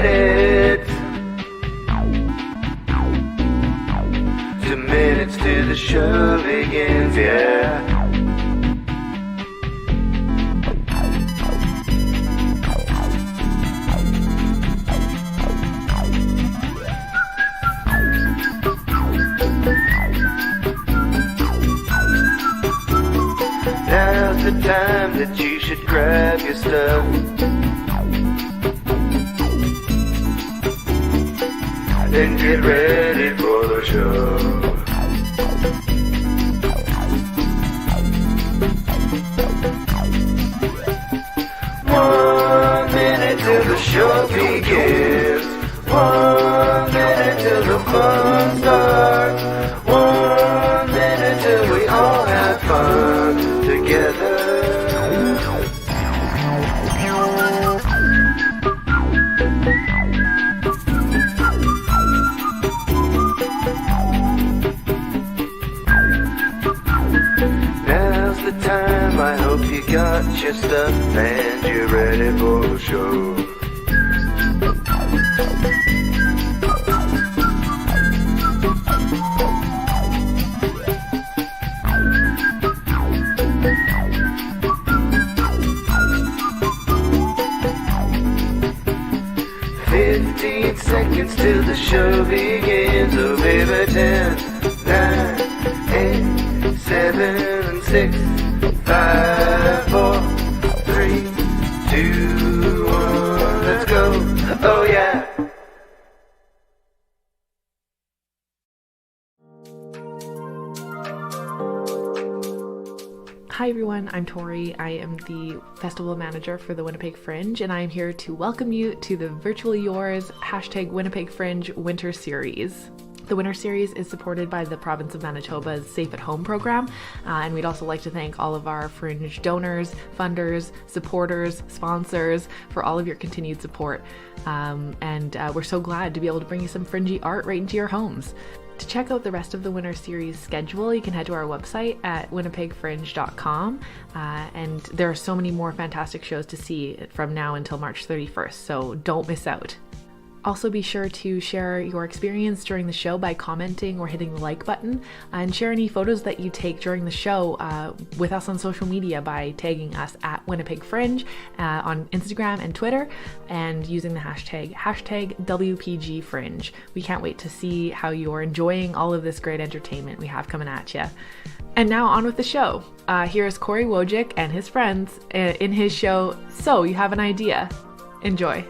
minutes. 2 minutes till the show begins, yeah. Now's the time that you should grab your stuff and get ready for the show. One minute till the show begins. 1 minute till the fun starts. 1 minute till we all have fun together. Now's the time, I hope you got your stuff and you're ready for the show. Seconds till the show begins. Oh baby, 10, 9, 8, 7, 6, 5, 4, 3, 2, 1, let's go. Oh yeah. Hi everyone, I'm Tori. I am the festival manager for the Winnipeg Fringe, and I am here to welcome you to the Virtually Yours #Winnipeg Fringe Winter Series. The Winter Series is supported by the province of Manitoba's Safe at Home program, and we'd also like to thank all of our Fringe donors, funders, supporters, sponsors for all of your continued support. We're so glad to be able to bring you some fringy art right into your homes. To check out the rest of the Winter Series schedule, you can head to our website at winnipeggfringe.com, and there are so many more fantastic shows to see from now until March 31st, so don't miss out. Also be sure to share your experience during the show by commenting or hitting the like button, and share any photos that you take during the show with us on social media by tagging us at Winnipeg Fringe on Instagram and Twitter, and using the hashtag WPG Fringe. We can't wait to see how you're enjoying all of this great entertainment we have coming at you. And now on with the show. Here's Cory Wojcik and his friends in his show, So You Have an Idea. Enjoy.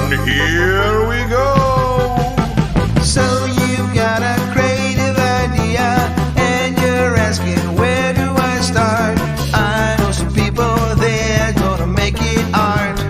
And here we go. So you've got a creative idea and you're asking, where do I start? I know some people, they're gonna make it art.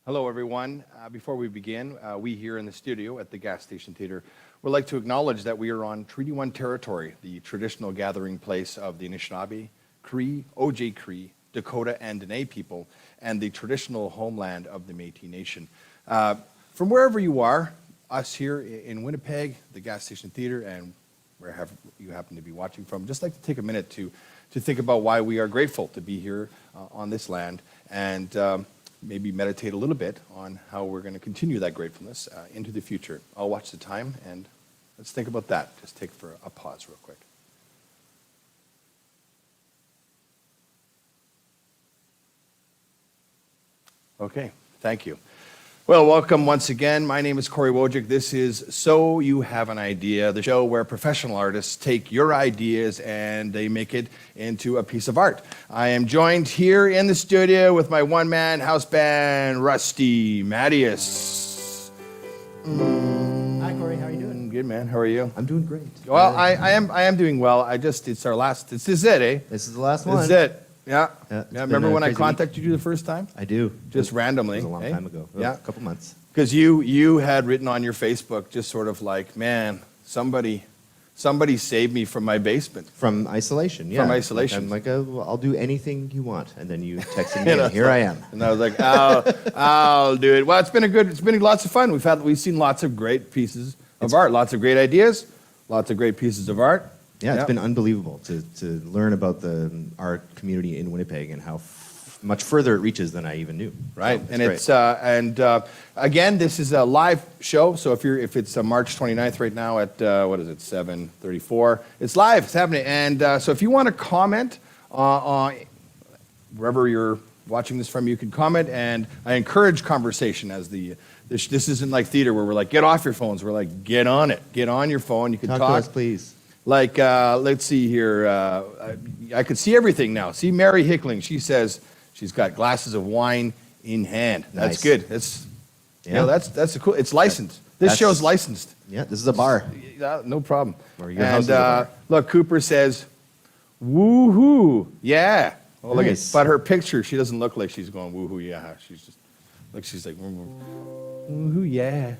Hello, everyone. Before we begin, we here in the studio at the Gas Station Theatre would like to acknowledge that we are on Treaty 1 territory, the traditional gathering place of the Anishinaabe, Cree, OJ Cree, Dakota, and Dene people, and the traditional homeland of the Métis Nation. From wherever you are, us here in Winnipeg, the Gas Station Theatre, and wherever you happen to be watching from, just like to take a minute to think about why we are grateful to be here on this land. And maybe meditate a little bit on how we're going to continue that gratefulness into the future. I'll watch the time, and let's think about that. Just take for a pause real quick. Okay, thank you. Well, welcome once again. My name is Cory Wojcik. This is So You Have an Idea, the show where professional artists take your ideas and they make it into a piece of art. I am joined here in the studio with my one-man house band, Rusty Mattias. Hi, Cory. How are you doing? Good, man. How are you? I'm doing great. Well, I am doing well. It's our last, this is it, eh? This is the last one. This is it. Yeah. Yeah, it's Remember been a when I crazy contacted you the first time? I do. Just randomly. It was a long eh? time ago. Yeah. A couple months. Because you had written on your Facebook just sort of like, man, somebody saved me from my basement. From isolation, yeah. From isolation. I'm like, well, I'll do anything you want. And then you texted me, and here I am. And I was like, I'll do it. Well, it's been lots of fun. We've seen lots of great pieces of art, lots of great ideas, lots of great pieces of art. Yeah, it's been unbelievable to learn about the art community in Winnipeg and how much further it reaches than I even knew. Right, So and again, this is a live show. So if it's March 29th right now at 7:34, it's live. It's happening. And so if you want to comment on wherever you're watching this from, you can comment. And I encourage conversation as this isn't like theater where we're like, get off your phones. We're like, get on it. Get on your phone. You can Talk to us, please. Like, let's see here. I could see everything now. See Mary Hickling. She says she's got glasses of wine in hand. That's Nice. good. That's a cool. It's licensed. This show's licensed. Yeah, this is a bar. Yeah, no problem. Or your house is a And bar. look, Cooper says, "Woohoo, yeah." Oh, look at, Nice. but her picture, she doesn't look like she's going woohoo, yeah. She's like woohoo, yeah.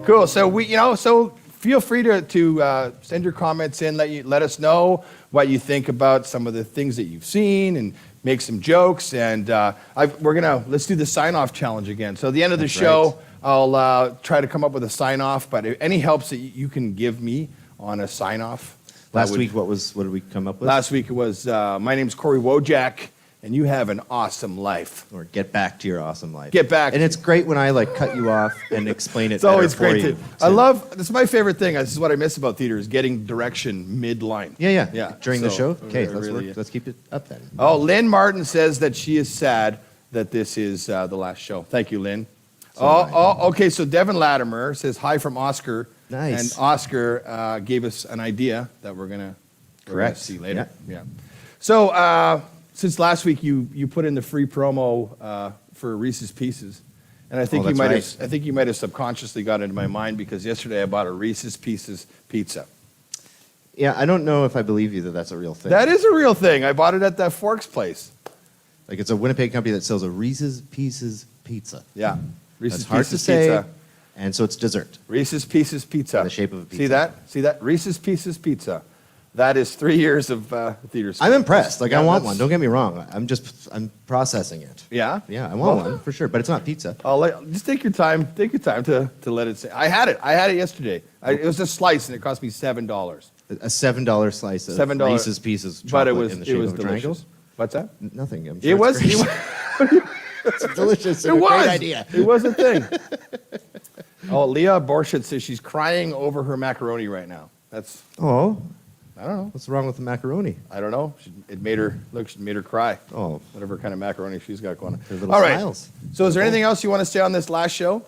Cool. So feel free to send your comments in. Let us know what you think about some of the things that you've seen, and make some jokes. And let's do the sign-off challenge again. So at the end of the That's show, right. I'll try to come up with a sign-off. But any helps that you can give me on a sign-off. Last week, what did we come up with? Last week it was my name's Cory Wojcik, and you have an awesome life. Or get back to your awesome life. Get back. And it's great when I cut you off and explain it It's always better great for to. you. This is my favorite thing. This is what I miss about theater, is getting direction mid-line. Yeah. During the So, show? Okay, really, let's keep it up then. Oh, Lynn Martin says that she is sad that this is the last show. Thank you, Lynn. Okay, so Devin Latimer says hi from Oscar. Nice. And Oscar gave us an idea that we're gonna Correct. see later. Yeah. So since last week you put in the free promo for Reese's Pieces, and I think Oh, you that's might have might have subconsciously got into my mind because yesterday I bought a Reese's Pieces pizza. Yeah, I don't know if I believe you that that's a real thing. That is a real thing. I bought it at that Forks place. Like, it's a Winnipeg company that sells a Reese's Pieces pizza. Yeah. Reese's That's hard Pieces to say, pizza. and so it's dessert. Reese's Pieces pizza. In the shape of a pizza. See that? Reese's Pieces pizza. That is 3 years of theater school. I'm impressed. Like, Yeah, I want that's- one. Don't get me wrong. I'm processing it. Yeah? Yeah, I want one for sure, but it's not pizza. Just take your time. Take your time to let it say. I had it yesterday. It was a slice, and it cost me $7. A $7 slice of $7. Reese's Pieces But chocolate it was in the shape of a triangle. delicious. What's that? Nothing. I'm sure It it's was. great. It's delicious. It and a was. great idea. It was a thing. Leah Borshett says she's crying over her macaroni right now. That's, Oh, I don't know. what's wrong with the macaroni? I don't know. It made her cry. Oh, Whatever kind of macaroni she's got going on. Her little All right. smiles. So is there anything else you want to say on this last show?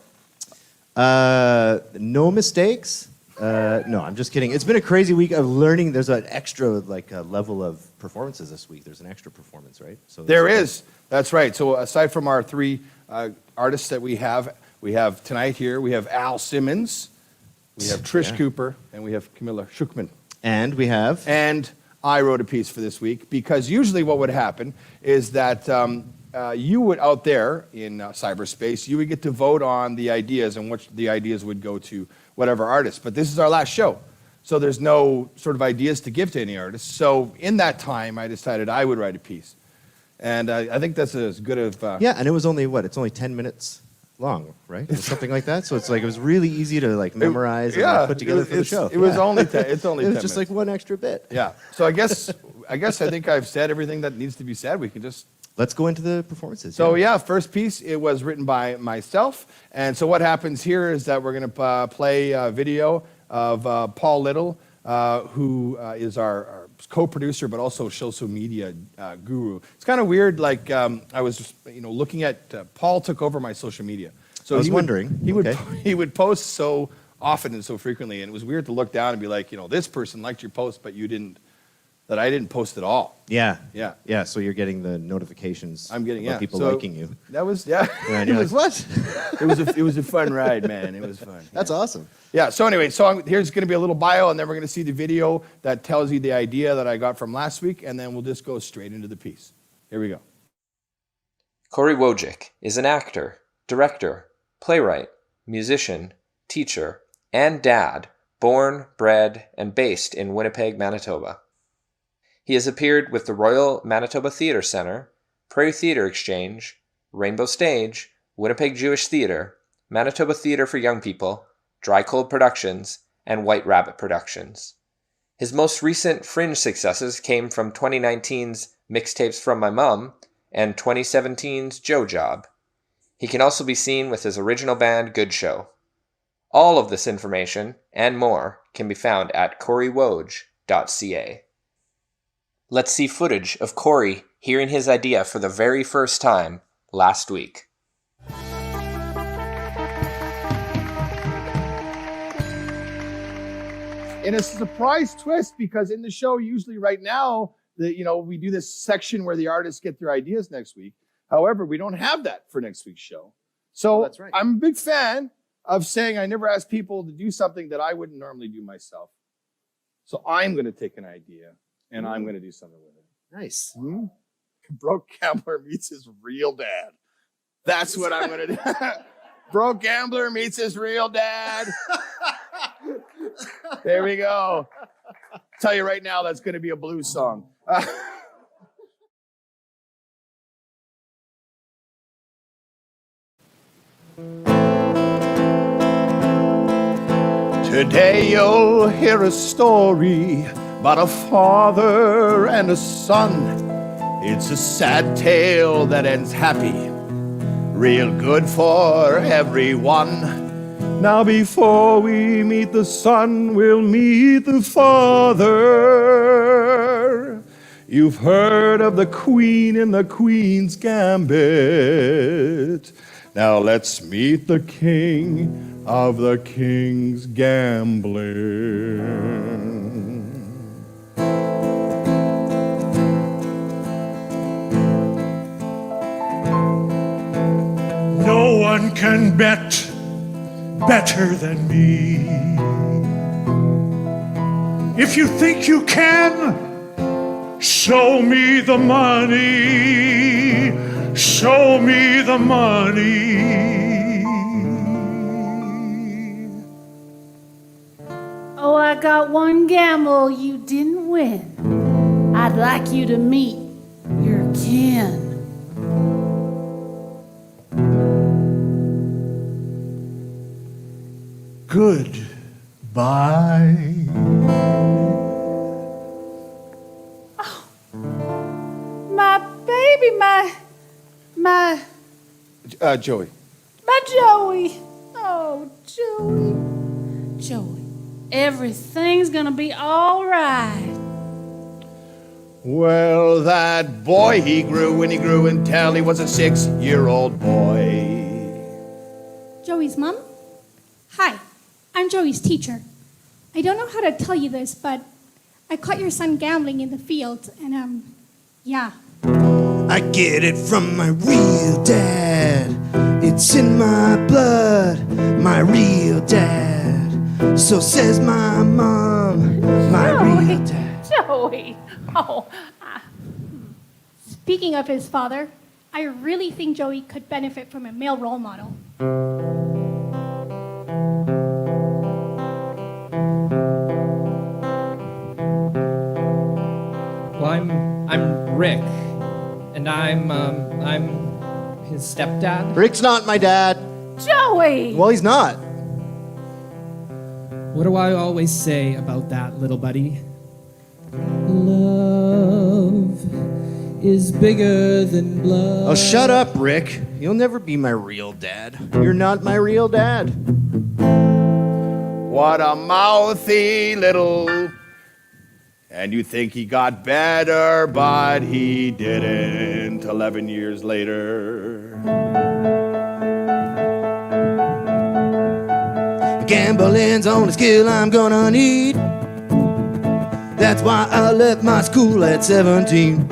No mistakes. No, I'm just kidding. It's been a crazy week of learning. There's an extra level of performances this week. There's an extra performance, right? So There is. That's right. So aside from our three artists that we have tonight here, we have Al Simmons, we have Trish Yeah. Cooper, and we have Camila Schujman. And we have. And I wrote a piece for this week because usually what would happen is that you would, out there in cyberspace, you would get to vote on the ideas and which the ideas would go to whatever artist. But this is our last show. So there's no sort of ideas to give to any artist. So in that time, I decided I would write a piece. And I think that's as good of... Yeah, and it was only it's only 10 minutes long, right? Or something like that. So it's it was really easy to memorize and put together for the show. It was Yeah. only 10, it's only It 10 was just minutes. one extra bit. Yeah. So I think I've said everything that needs to be said. We can just Let's go into the performances. So first piece, it was written by myself. And so what happens here is that we're going to play a video of Paul Little, who is our co-producer, but also social media guru. It's kind of weird. Like I was just, looking at Paul took over my social media. So I was wondering. He would post so often and so frequently, and it was weird to look down and be like, this person liked your post, but I didn't post at all. Yeah. Yeah. So you're getting the notifications. I'm getting about people so liking you. That was And you're like, what? It was a fun ride, man. It was fun. That's awesome. Yeah. So anyway, here's going to be a little bio, and then we're going to see the video that tells you the idea that I got from last week, and then we'll just go straight into the piece. Here we go. Cory Wojcik is an actor, director, playwright, musician, teacher, and dad, born, bred, and based in Winnipeg, Manitoba. He has appeared with the Royal Manitoba Theatre Centre, Prairie Theatre Exchange, Rainbow Stage, Winnipeg Jewish Theatre, Manitoba Theatre for Young People, Dry Cold Productions, and White Rabbit Productions. His most recent Fringe successes came from 2019's Mixtapes from My Mum and 2017's Joe Job. He can also be seen with his original band Good Show. All of this information and more can be found at corywoj.ca. Let's see footage of Cory hearing his idea for the very first time last week. In a surprise twist, because in the show, usually right now, we do this section where the artists get their ideas next week. However, we don't have that for next week's show. So that's right. I'm a big fan of saying I never ask people to do something that I wouldn't normally do myself. So I'm going to take an idea and I'm going to do something with it. Nice. Broke gambler meets his real dad. That's what I'm going to do. Broke gambler meets his real dad. There we go. Tell you right now, that's going to be a blues song. Today you'll hear a story about a father and a son. It's a sad tale that ends happy, real good for everyone. Now before we meet the son, we'll meet the father. You've heard of the queen and the queen's gambit. Now let's meet the king of the king's gambling. No one can bet better than me. If you think you can, show me the money. Show me the money. Oh, I got one gamble you didn't win. I'd like you to meet your kin. Goodbye. Oh, my baby, my Joey. my Joey. Oh, Joey, everything's gonna be all right. Well, that boy, he grew until he was a 6-year-old boy. Joey's mom? Hi, I'm Joey's teacher. I don't know how to tell you this, but I caught your son gambling in the field, and, yeah. I get it from my real dad. It's in my blood, my real dad. So says my mom, my real dad. Joey. Oh. Speaking of his father, I really think Joey could benefit from a male role model. Well, I'm Rick, and I'm his stepdad. Rick's not my dad. Joey! Well, he's not. What do I always say about that, little buddy? Love is bigger than blood. Oh, shut up, Rick. You'll never be my real dad. You're not my real dad. What a mouthy little. And you think he got better, but he didn't 11 years later. Gambling's only skill I'm gonna need. That's why I left my school at 17.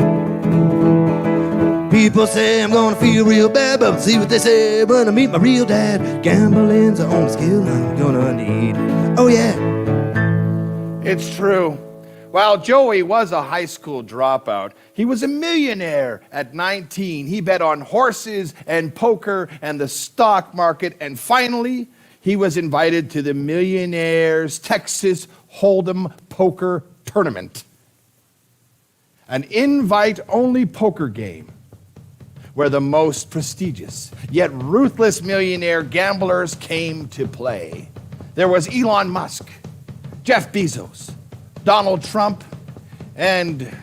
People say I'm gonna feel real bad, but we'll see what they say when I meet my real dad. Gambling's the only skill I'm gonna need. Oh yeah. It's true. While Joey was a high school dropout, he was a millionaire at 19. He bet on horses and poker and the stock market, and finally, he was invited to the Millionaires Texas Hold'em Poker Tournament. An invite-only poker game where the most prestigious yet ruthless millionaire gamblers came to play. There was Elon Musk, Jeff Bezos, Donald Trump, and,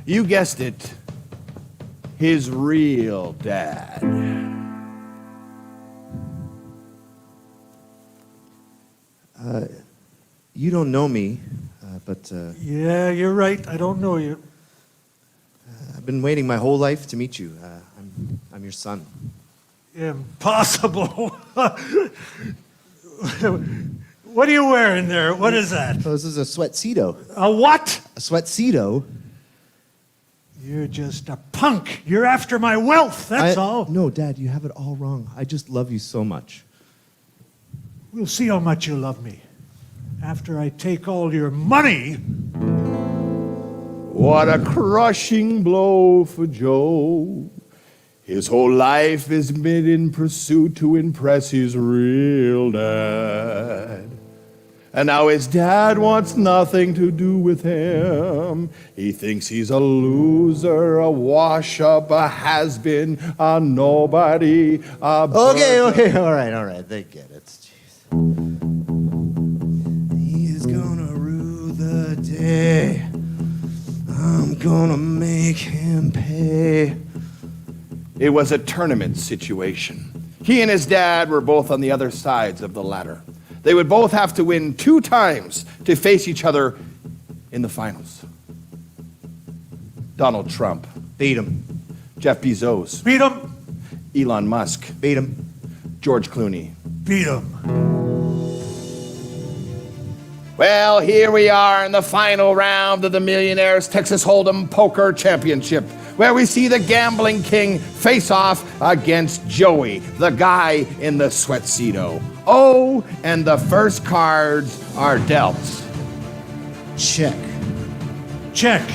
you guessed it, his real dad. You don't know me, but Yeah, you're right. I don't know you. I've been waiting my whole life to meet you. I'm your son. Impossible. What are you wearing there? What is that? Oh, this is a sweatcedo. A what? A sweatcedo? You're just a punk. You're after my wealth, that's all. No, Dad, you have it all wrong. I just love you so much. We'll see how much you love me. After I take all your money. What a crushing blow for Joe. His whole life has been in pursuit to impress his real dad. And now his dad wants nothing to do with him. He thinks he's a loser, a wash-up, a has-been, a nobody, a... Okay, all right, they get it. Jeez. He's gonna rue the day. I'm gonna make him pay. It was a tournament situation. He and his dad were both on the other sides of the ladder. They would both have to win 2 times to face each other in the finals. Donald Trump. Beat him. Jeff Bezos. Beat him. Elon Musk. Beat him. George Clooney. Beat him. Well, here we are in the final round of the Millionaires Texas Hold'em Poker Championship, where we see the gambling king face off against Joey, the guy in the sweatcedo. Oh, and the first cards are dealt. Check. Check.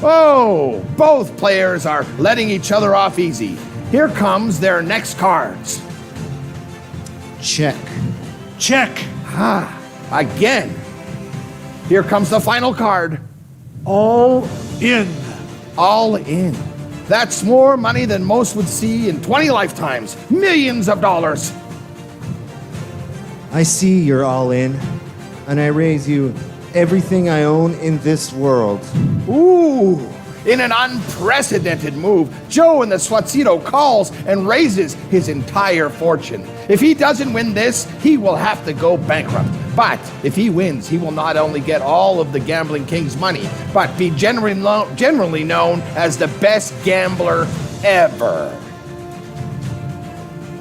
Oh, both players are letting each other off easy. Here comes their next cards. Check. Check. Again. Here comes the final card. All in. All in. That's more money than most would see in 20 lifetimes. Millions of dollars. I see you're all in, and I raise you everything I own in this world. Ooh. In an unprecedented move, Joe in the sweatcedo calls and raises his entire fortune. If he doesn't win this, he will have to go bankrupt. But if he wins, he will not only get all of the gambling king's money, but be generally known as the best gambler ever.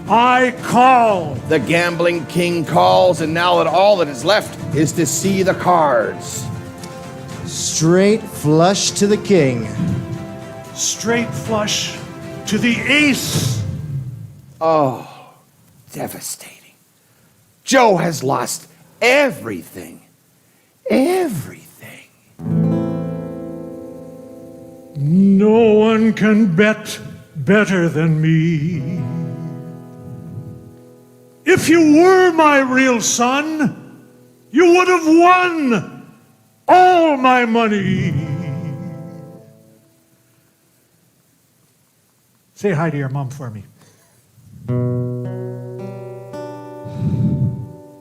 I call. The gambling king calls, and now that all that is left is to see the cards. Straight flush to the king. Straight flush to the ace. Oh, devastating. Joe has lost everything. Everything. No one can bet better than me. If you were my real son, you would have won all my money. Say hi to your mom for me.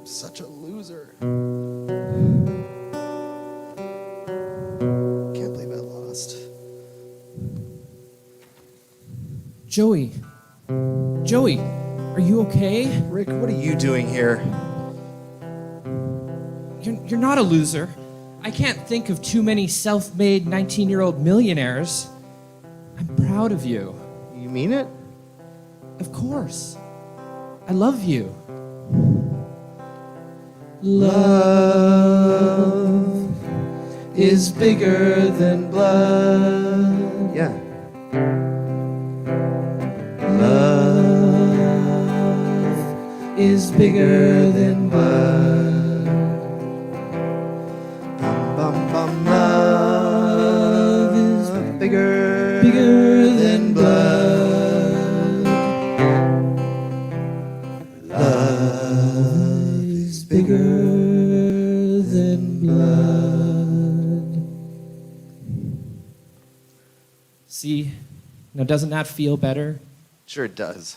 Such a loser. Can't believe I lost. Joey. Joey, are you okay? Rick, what are you doing here? You're not a loser. I can't think of too many self-made 19-year-old millionaires. I'm proud of you. You mean it? Of course. I love you. Love is bigger than blood. Yeah. Love is bigger than blood. Bum, bum, Love is bigger than blood. Love is bigger than blood. See, now doesn't that feel better? Sure it does,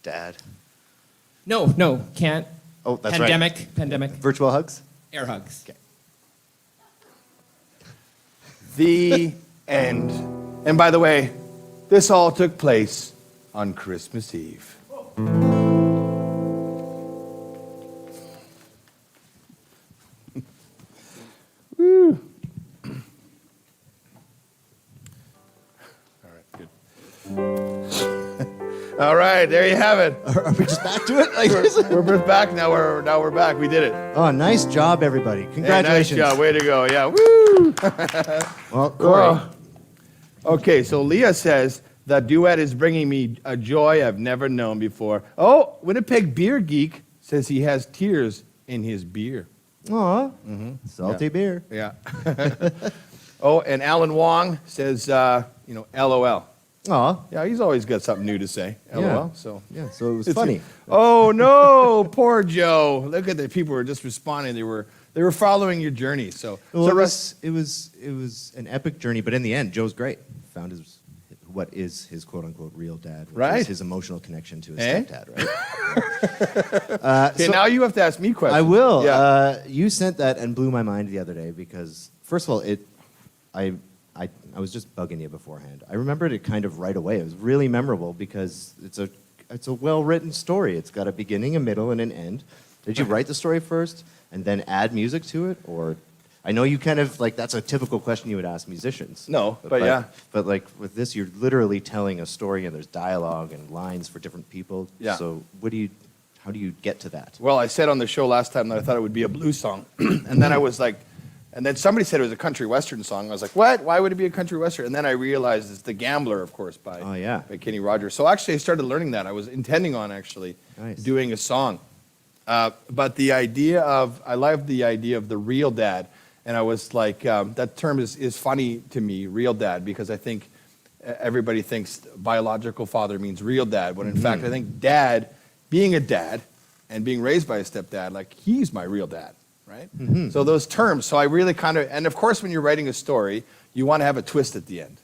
Dad. No, can't. Oh, that's Pandemic. Virtual hugs? Air hugs. Okay. The end. And by the way, this all took place on Christmas Eve. Woo. All right, good. All right, there you have it. Are we just back to it? Like, We're back now. We're back. We did it. oh, nice job, everybody. Congratulations. Hey, nice job. Way to go. Yeah. Woo. Well, Cory. Okay, so Leah says the duet is bringing me a joy I've never known before. Oh, Winnipeg Beer Geek says he has tears in his beer. Aw, salty beer. Yeah. Oh, and Alan Wong says, LOL. Aw, Yeah, he's always got something new to say. LOL. Yeah. So. yeah, so it was funny. Oh no, poor Joe! Look at the people who were just responding. They were following your journey. So, Well, so it was an epic journey, but in the end, Joe's great. Found what is his quote unquote real dad, which Right. is his emotional connection to his Eh? stepdad, right? okay, so- now you have to ask me questions. I will. Yeah. You sent that and blew my mind the other day because, first of all, I was just bugging you beforehand. I remembered it kind of right away. It was really memorable because it's a well-written story. It's got a beginning, a middle, and an end. Did you write the story first and then add music to it, or? I know you kind of like that's a typical question you would ask musicians. No, but yeah. But like with this, you're literally telling a story, and there's dialogue and lines for different people. Yeah. So how do you get to that? Well, I said on the show last time that I thought it would be a blues song, and then I was like, and then somebody said it was a country western song. I was like, what? Why would it be a country western? And then I realized it's The Gambler, of course, by Kenny Rogers. So actually, I started learning that. I was intending on actually doing a song, but the idea of I love the idea of the real dad, and I was like, that term is funny to me, real dad, because I think everybody thinks biological father means real dad, when in fact I think dad, being a dad, and being raised by a stepdad, like he's my real dad. Right? So those terms, so I really kind of, and of course when you're writing a story, you want to have a twist at the end.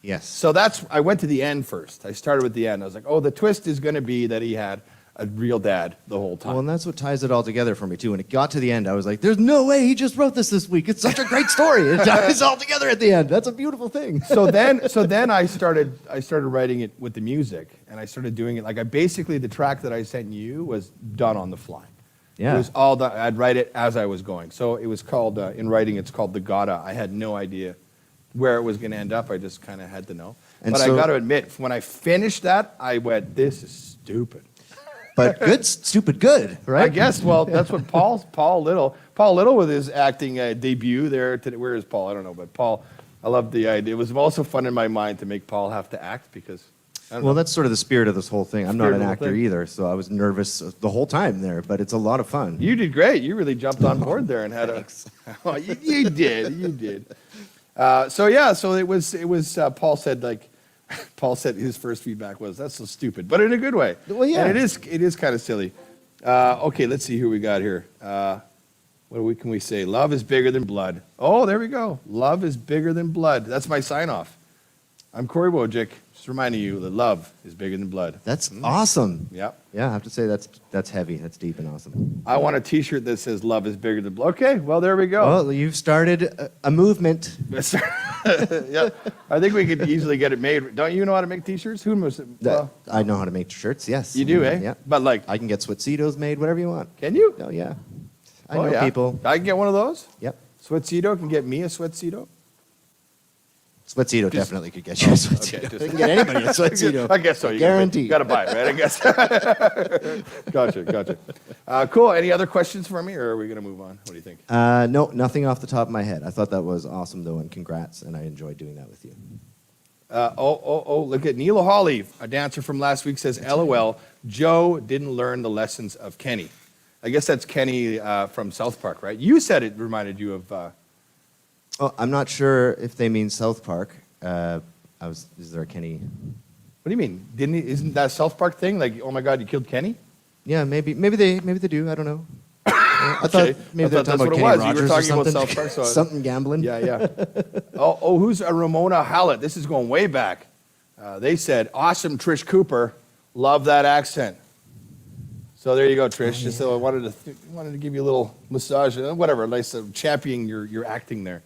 Yes. So I went to the end first. I started with the end. I was like, oh, the twist is going to be that he had a real dad the whole time. Well, and that's what ties it all together for me too. When it got to the end, I was like, there's no way he just wrote this week. It's such a great story. It ties all together at the end. That's a beautiful thing. So then I started writing it with the music, and I started doing it like basically the track that I sent you was done on the fly. Yeah. It was all done. I'd write it as I was going. So it was called, in writing, it's called the Gada. I had no idea where it was going to end up. I just kind of had to know. And but so- I got to admit, when I finished that, I went, this is stupid. But good, stupid, good, right? I guess, well, that's what Paul Little with his acting debut there today. Where is Paul? I don't know, but Paul, I love the idea. It was also fun in my mind to make Paul have to act because, I don't know. That's sort of the spirit of this whole thing. I'm not Spirit an of the actor thing. either, so I was nervous the whole time there, but it's a lot of fun. You did great. You really jumped on board there and had oh, you did. So it was. Paul said his first feedback was, "That's so stupid," but in a good way. Well, yeah. And it is kind of silly. Okay, let's see who we got here. What can we say? Love is bigger than blood. Oh, there we go. Love is bigger than blood. That's my sign off. I'm Cory Wojcik, just reminding you that love is bigger than blood. That's awesome. Yep. Yeah, I have to say that's heavy. That's deep and awesome. I want a T-shirt that says "Love is bigger than blood." Okay, well there we go. Well, you've started a movement. Yeah, I think we could easily get it made. Don't you know how to make T-shirts? Who must? I know how to make shirts. Yes. You do, eh? Yeah. But like, I can get sweatcitos made, whatever you want. can you? Oh yeah. I know people. I can get one of those. Yep. Sweatcito can get me a sweatcito. Sweatcito definitely could get you a sweatcito. Okay, They can get anybody a sweatcito. I guess so. You Guaranteed. Got to buy it, right? I guess. Gotcha. Cool. Any other questions for me, or are we going to move on? What do you think? No, nothing off the top of my head. I thought that was awesome though, and congrats. And I enjoyed doing that with you. Look at Neela Hawley, a dancer from last week, says, LOL, Joe didn't learn the lessons of Kenny. I guess that's Kenny from South Park, right? You said it reminded you of... Oh, I'm not sure if they mean South Park. Is there a Kenny? What do you mean? Isn't that a South Park thing? Like, oh my God, you killed Kenny? Yeah, maybe they do. I don't know. I thought maybe they're that's talking what about it was. Kenny You were Rogers talking or about something. South Park. So Something gambling. Yeah. Who's a Ramona Hallett? This is going way back. They said, awesome Trish Cooper. Love that accent. So there you go, Trish. Just so I wanted to give you a little massage, whatever, nice championing your acting there.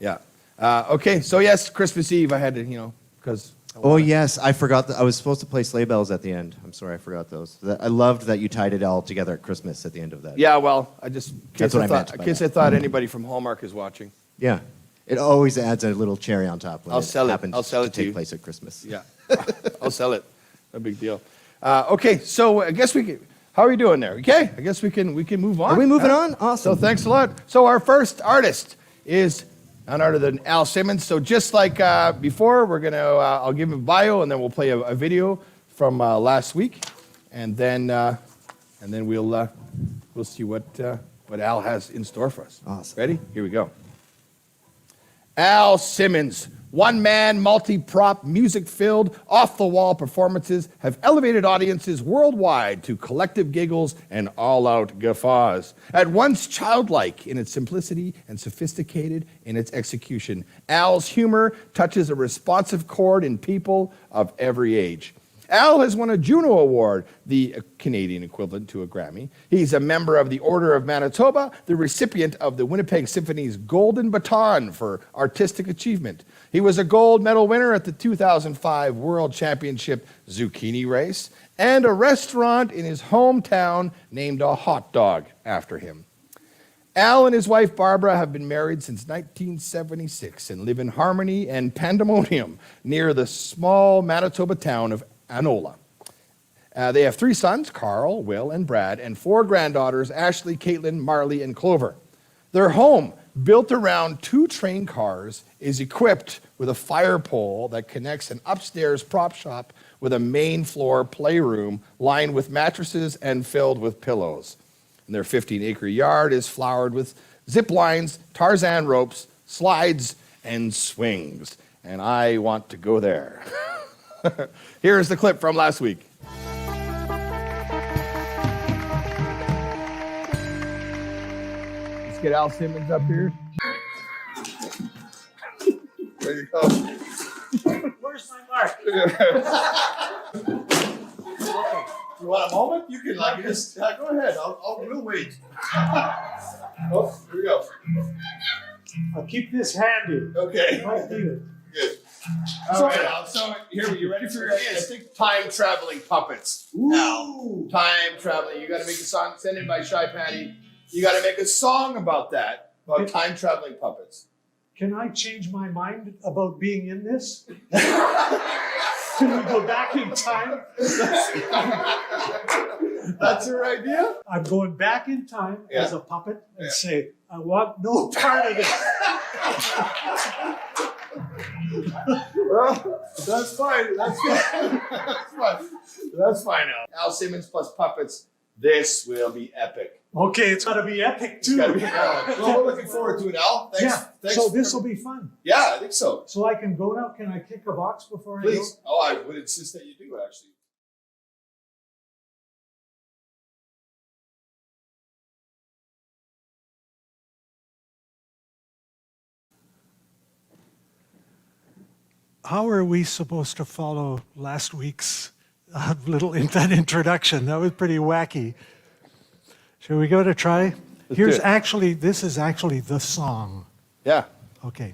Yeah. Okay, so yes, Christmas Eve, I had to, because... Oh, yes, I forgot that I was supposed to play sleigh bells at the end. I'm sorry, I forgot those. I loved that you tied it all together at Christmas at the end of that. Yeah, well, I just... That's what I meant by In case that. I thought anybody from Hallmark is watching. Yeah. It always adds a little cherry on top when I'll sell it. happens I'll sell to it to take you. place at Christmas. Yeah, I'll sell it. No big deal. Okay, so I guess we can... How are you doing there? Okay, I guess we can move on. Are we moving huh? on? Awesome. So thanks a lot. So our first artist is none other than Al Simmons. So just like before, we're gonna I'll give him a bio and then we'll play a video from last week, and then we'll see what Al has in store for us. Awesome. Ready? Here we go. Al Simmons. One-man, multi-prop, music-filled, off-the-wall performances have elevated audiences worldwide to collective giggles and all-out guffaws. At once childlike in its simplicity and sophisticated in its execution, Al's humor touches a responsive chord in people of every age. Al has won a Juno Award, the Canadian equivalent to a Grammy. He's a member of the Order of Manitoba, the recipient of the Winnipeg Symphony's Golden Baton for Artistic Achievement. He was a gold medal winner at the 2005 World Championship Zucchini Race, and a restaurant in his hometown named a hot dog after him. Al and his wife Barbara have been married since 1976 and live in harmony and pandemonium near the small Manitoba town of Anola. They have 3 sons, Carl, Will, and Brad, and 4 granddaughters, Ashley, Caitlin, Marley, and Clover. Their home, built around 2 train cars, is equipped with a fire pole that connects an upstairs prop shop with a main floor playroom lined with mattresses and filled with pillows. And their 15-acre yard is flowered with zip lines, Tarzan ropes, slides, and swings. And I want to go there. Here's the clip from last week. Let's get Al Simmons up here. There you go. Where's my mark? You want a moment? You can like just go ahead. We'll wait. Oh, here we go. I'll keep this handy. Okay. Might need it. Good. All right, Al. So here, you ready for your time traveling puppets? Al, time traveling. You got to make a song. Sent in by Shy Patty. You got to make a song about that. About time traveling puppets. Can I change my mind about being in this? Can we go back in time? That's your idea? I'm going back in time as a puppet and say, I want no part of it. Well, that's fine. That's fine. That's fine, Al. Al Simmons plus puppets. This will be epic. Okay, it's got to be epic too. It's gotta be epic. Well, we're looking forward to it, Al. Thanks. So this will be fun. Yeah, I think so. So I can go now? Can I kick a box before I go? Please. Oh, I would insist that you do, actually. How are we supposed to follow last week's that introduction? That was pretty wacky. Shall we give it a try? This is actually the song. Yeah. Okay.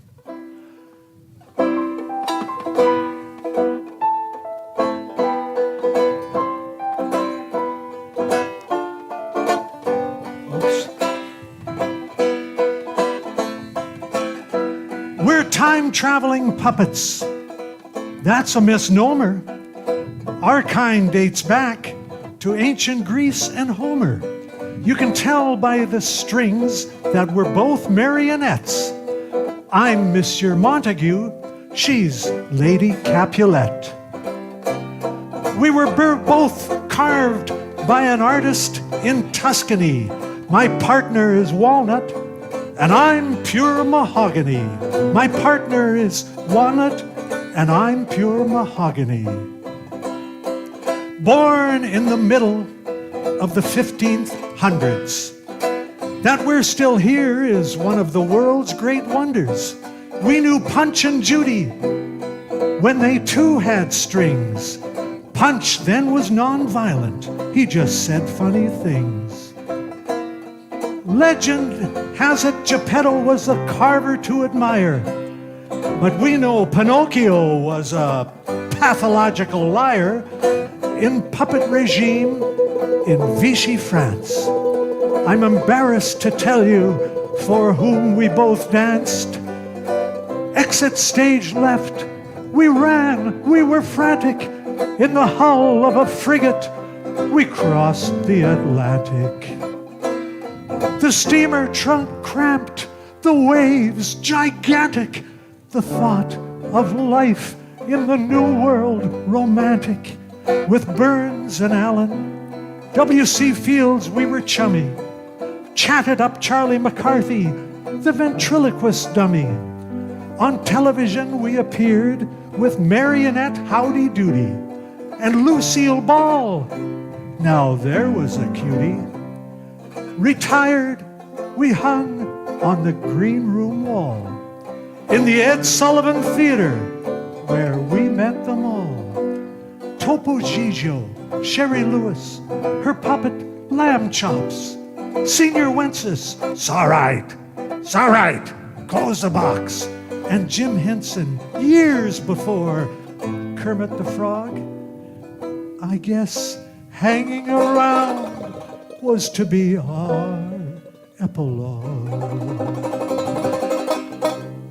Oops. We're time-traveling puppets. That's a misnomer. Our kind dates back to ancient Greece and Homer. You can tell by the strings that we're both marionettes. I'm Monsieur Montague, she's Lady Capulet. We were both carved by an artist in Tuscany. My partner is walnut, and I'm pure mahogany. My partner is walnut, and I'm pure mahogany. Born in the middle of the 1500s. That we're still here is one of the world's great wonders. We knew Punch and Judy when they too had strings. Punch then was non-violent. He just said funny things. Legend has it Geppetto was a carver to admire. But we know Pinocchio was a pathological liar in puppet regime in Vichy, France. I'm embarrassed to tell you for whom we both danced. Exit stage left. We ran, we were frantic. In the hull of a frigate, we crossed the Atlantic. The steamer trunk cramped, the waves gigantic. The thought of life in the new world romantic. With Burns and Allen, W.C. Fields, we were chummy. Chatted up Charlie McCarthy, the ventriloquist dummy. On television we appeared with Marionette Howdy Doody and Lucille Ball. Now there was a cutie. Retired, we hung on the green room wall in the Ed Sullivan Theater where we met them all. Topo Gigio, Sherry Lewis, her puppet Lamb Chops, Senior Wences, it's all right, close the box, and Jim Henson, years before Kermit the Frog. I guess hanging around was to be our epilogue.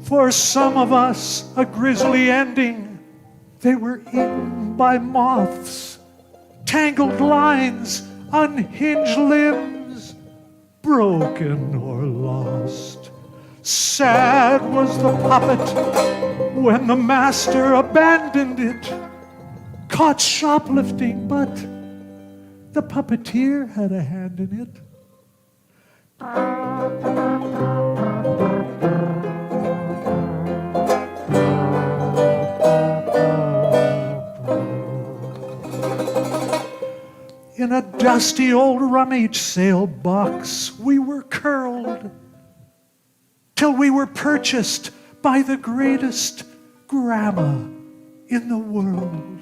For some of us, a grisly ending. They were eaten by moths, tangled lines, unhinged limbs, broken or lost. Sad was the puppet when the master abandoned it, caught shoplifting, but the puppeteer had a hand in it. In a dusty old rummage sale box, we were curled till we were purchased by the greatest grandma in the world.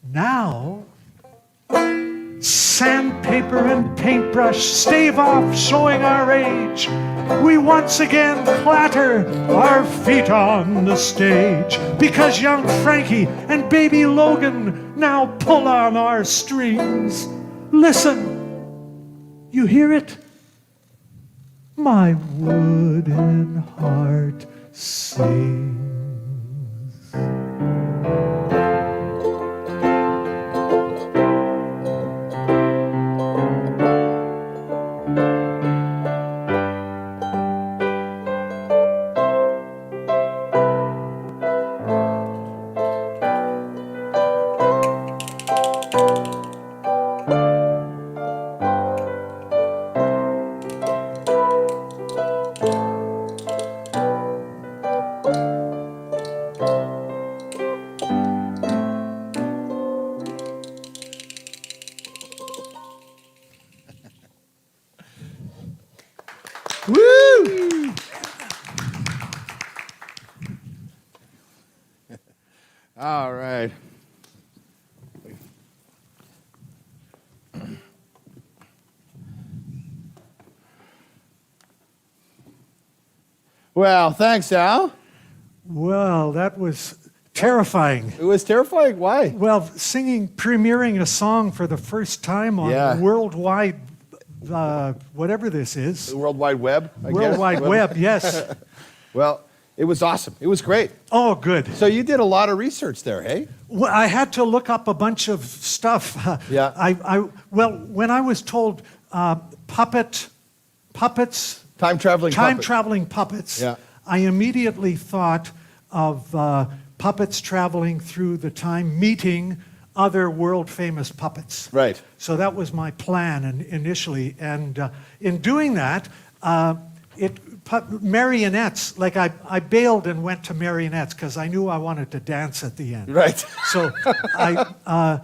Now, sandpaper and paintbrush stave off showing our age. We once again clatter our feet on the stage because young Frankie and baby Logan now pull on our strings. Listen, you hear it? My wooden heart sings. All right. Well, thanks, Al. Well, that was terrifying. It was terrifying. Why? Well, premiering a song for the first time on worldwide, whatever this is. The World Wide Web, I World guess. Wide Web, yes. Well, it was awesome. It was great. Oh, good. So you did a lot of research there, hey? Well, I had to look up a bunch of stuff. Yeah. Well, when I was told puppets, time-traveling puppets, Yeah. I immediately thought of puppets traveling through the time, meeting other world-famous puppets. Right. So that was my plan initially. And in doing that, marionettes, like I bailed and went to marionettes because I knew I wanted to dance at the end. Right. So I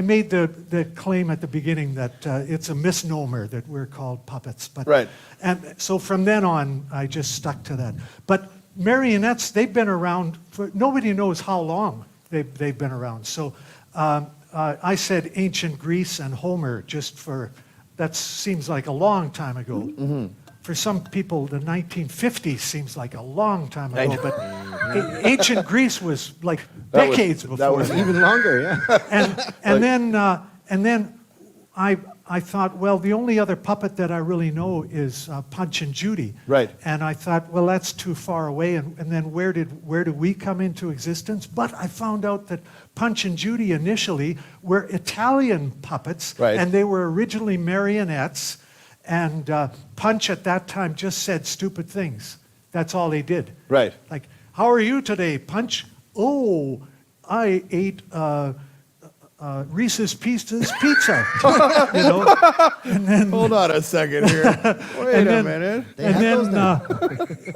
made the claim at the beginning that it's a misnomer that we're called puppets. But, Right. And so from then on, I just stuck to that. But marionettes, they've been around for, nobody knows how long they've been around. So I said ancient Greece and Homer just for, that seems like a long time ago. Mm-hmm. For some people, the 1950s seems like a long time ago, but ancient Greece was like decades before. That was even longer, yeah. And then I thought, well, the only other puppet that I really know is Punch and Judy. Right. And I thought, well, that's too far away. And then where do we come into existence? But I found out that Punch and Judy initially were Italian puppets, Right. and they were originally marionettes. And Punch at that time just said stupid things. That's all he did. Right. Like, how are you today, Punch? Oh, I ate Reese's Pieces pizza. You know? And then, Hold on a second here. Wait a minute.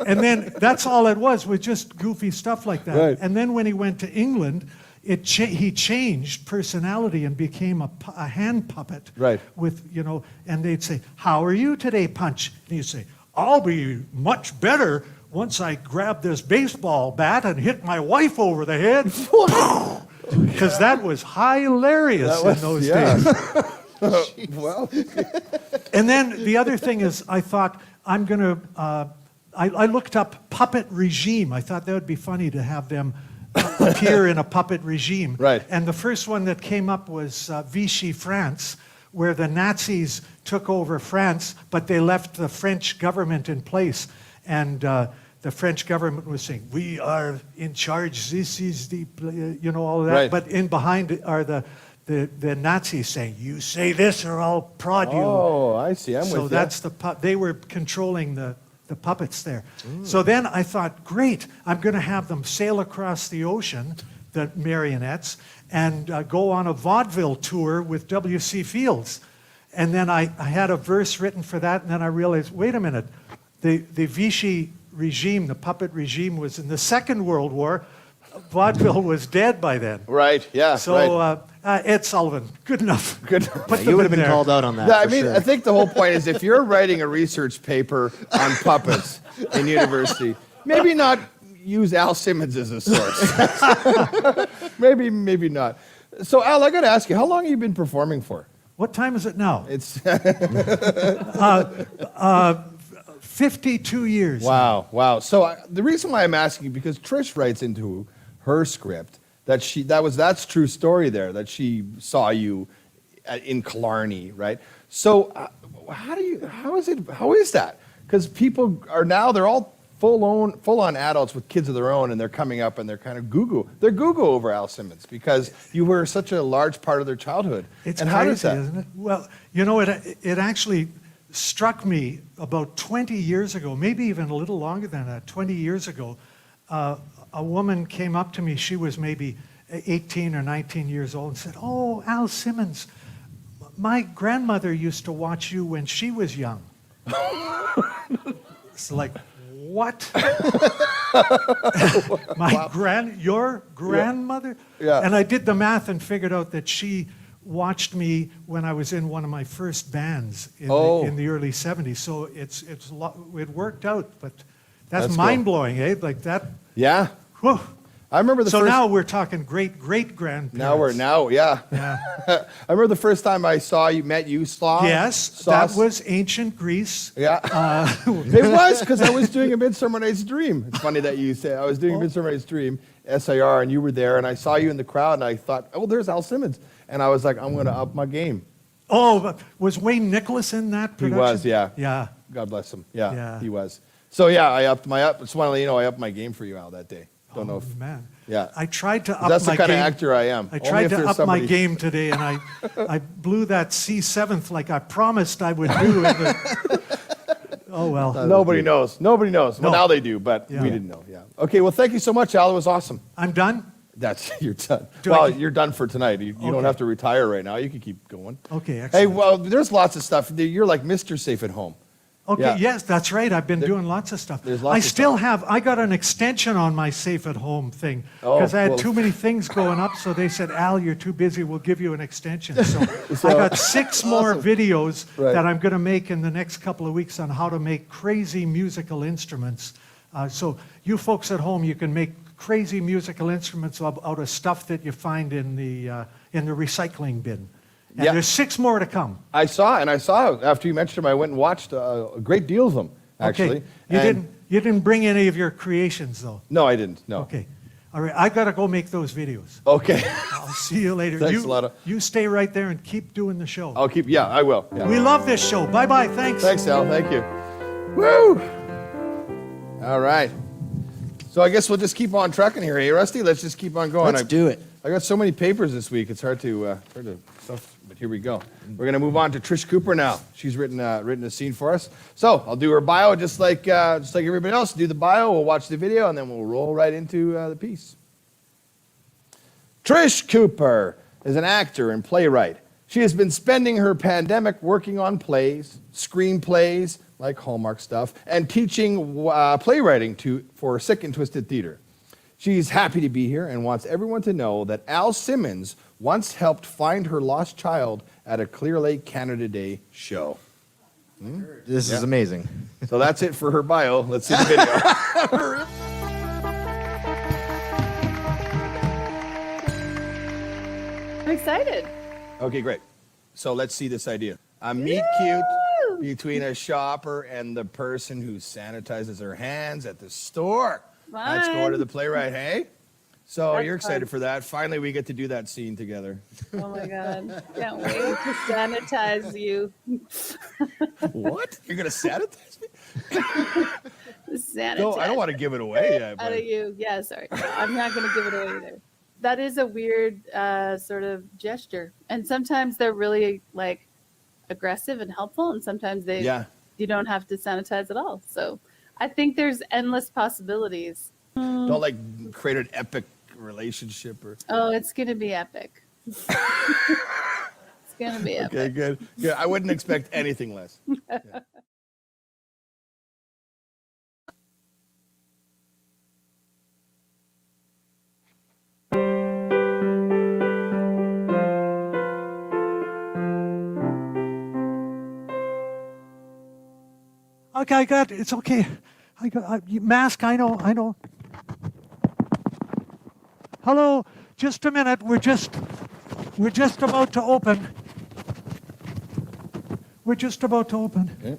and then that's all it was just goofy stuff like that. Right. And then when he went to England, he changed personality and became a hand puppet. Right. With, and they'd say, how are you today, Punch? And he'd say, I'll be much better once I grab this baseball bat and hit my wife over the head. Because that was hilarious in those days. Well. And then the other thing is, I thought, I'm going to, I looked up puppet regime. I thought that would be funny to have them appear in a puppet regime. Right. And the first one that came up was Vichy France, where the Nazis took over France, but they left the French government in place. And the French government was saying, we are in charge, this is the, all of that. Right. But in behind are the Nazis saying, you say this or I'll prod you. Oh, I see. I'm with you. So that's they were controlling the puppets there. So then I thought, great, I'm going to have them sail across the ocean, the marionettes, and go on a vaudeville tour with W.C. Fields. And then I had a verse written for that, and then I realized, wait a minute, the Vichy regime, the puppet regime, was in the Second World War. Vaudeville was dead by then. Right, yeah. So right. Ed Sullivan, good enough. Good. You would have been called out on that. Yeah, I for mean, sure. I think the whole point is if you're writing a research paper on puppets in university, maybe not use Al Simmons as a source. maybe not. So, Al, I got to ask you, how long have you been performing for? What time is it now? It's 52 years. Wow. So the reason why I'm asking, because Trish writes into her script that's true story there, that she saw you in Killarney, right? So how is that? Because people are now, they're all full-on adults with kids of their own, and they're coming up and they're kind of they're Google over Al Simmons because you were such a large part of their childhood. It's and crazy, how does that? isn't it? Well, it actually struck me about 20 years ago, maybe even a little longer than that, 20 years ago. A woman came up to me, she was maybe 18 or 19 years old, and said, oh, Al Simmons, my grandmother used to watch you when she was young. It's like, what? Your grandmother? Yeah. And I did the math and figured out that she watched me when I was in one of my first bands in the early 70s. So it worked out, but that's cool. mind-blowing, eh? Like that. Yeah. Whew. I remember the So first. now we're talking great-great-grandparents. Yeah. Yeah. I remember the first time I met you, Slaw. Yes, Sauce. that was ancient Greece. Yeah. It was, because I was doing a Midsummer Night's Dream. It's funny that you say I was doing a Midsummer Night's Dream, SIR, and you were there, and I saw you in the crowd, and I thought, oh, there's Al Simmons. And I was like, I'm going to up my game. Oh, but was Wayne Nicholas in that He production? was, yeah. Yeah. God bless him. Yeah, Yeah. he was. So, yeah, I upped my up. Just want to let you know I upped my game for you, Al, that day. Don't know if. Man. Yeah. I tried to up That's my the kind game. of actor I am. I Only tried if to there's up my somebody- game today, and I blew that C7th like I promised I would do. Oh, well. Nobody knows. Nobody knows. Well, No. now they do, but Yeah. we didn't know. Yeah. Okay, well, thank you so much, Al. It was awesome. I'm done? You're done. Do I Well, keep- you're done for tonight. You don't Okay. have to retire right now. You can keep going. Okay, Hey, excellent. well, there's lots of stuff. You're like Mr. Safe at Home. Okay, yeah. yes, that's right. I've been doing lots of stuff. there's lots I of still have, I got an extension on my Safe at Home thing Oh, because I had well. too many things going up. So they said, Al, you're too busy. We'll give you an extension. So, So- I got 6 more Awesome. videos Right. that I'm going to make in the next couple of weeks on how to make crazy musical instruments. So you folks at home, you can make crazy musical instruments out of stuff that you find in the recycling bin. And Yeah. there's 6 more to come. I saw after you mentioned them, I went and watched a great deal of them, actually. Okay. You didn't bring any of your creations, though. No, I didn't. No. Okay. All right. I got to go make those videos. Okay. I'll see you later. Thanks a lot. You stay right there and keep doing the show. I'll keep, yeah, I will. Yeah. We love this show. Bye-bye. Thanks. Thanks, Al. Thank you. Woo! All right. So I guess we'll just keep on trucking here, hey, Rusty? Let's just keep on going. Let's do it. I got so many papers this week, it's hard to stuff, but here we go. We're going to move on to Trish Cooper now. She's written a scene for us. So I'll do her bio just like everybody else. Do the bio, we'll watch the video, and then we'll roll right into the piece. Trish Cooper is an actor and playwright. She has been spending her pandemic working on plays, screenplays, like Hallmark stuff, and teaching playwriting for Sick and Twisted Theater. She's happy to be here and wants everyone to know that Al Simmons once helped find her lost child at a Clear Lake Canada Day show. This is amazing. So that's it for her bio. Let's see the video. I'm excited. Okay, great. So let's see this idea. A meet cute between a shopper and the person who sanitizes her hands at the store. Let's go to the playwright, hey? So That's you're excited fun. for that. Finally, we get to do that scene together. Oh my God. Can't wait to sanitize you. What? You're going to sanitize me? Sanitize. No, I don't want to give it away yet. Out But of you. Yeah, sorry. I'm not going to give it away either. That is a weird sort of gesture. And sometimes they're really like aggressive and helpful. And sometimes you don't have to sanitize at all. So I think there's endless possibilities. don't like create an epic relationship or. Oh, it's going to be epic. It's going to be epic. Okay, good. Yeah, I wouldn't expect anything less. Yeah. Okay, I got it's okay. Mask, I know. Hello, just a minute. We're just about to open. We're just about to open. Okay.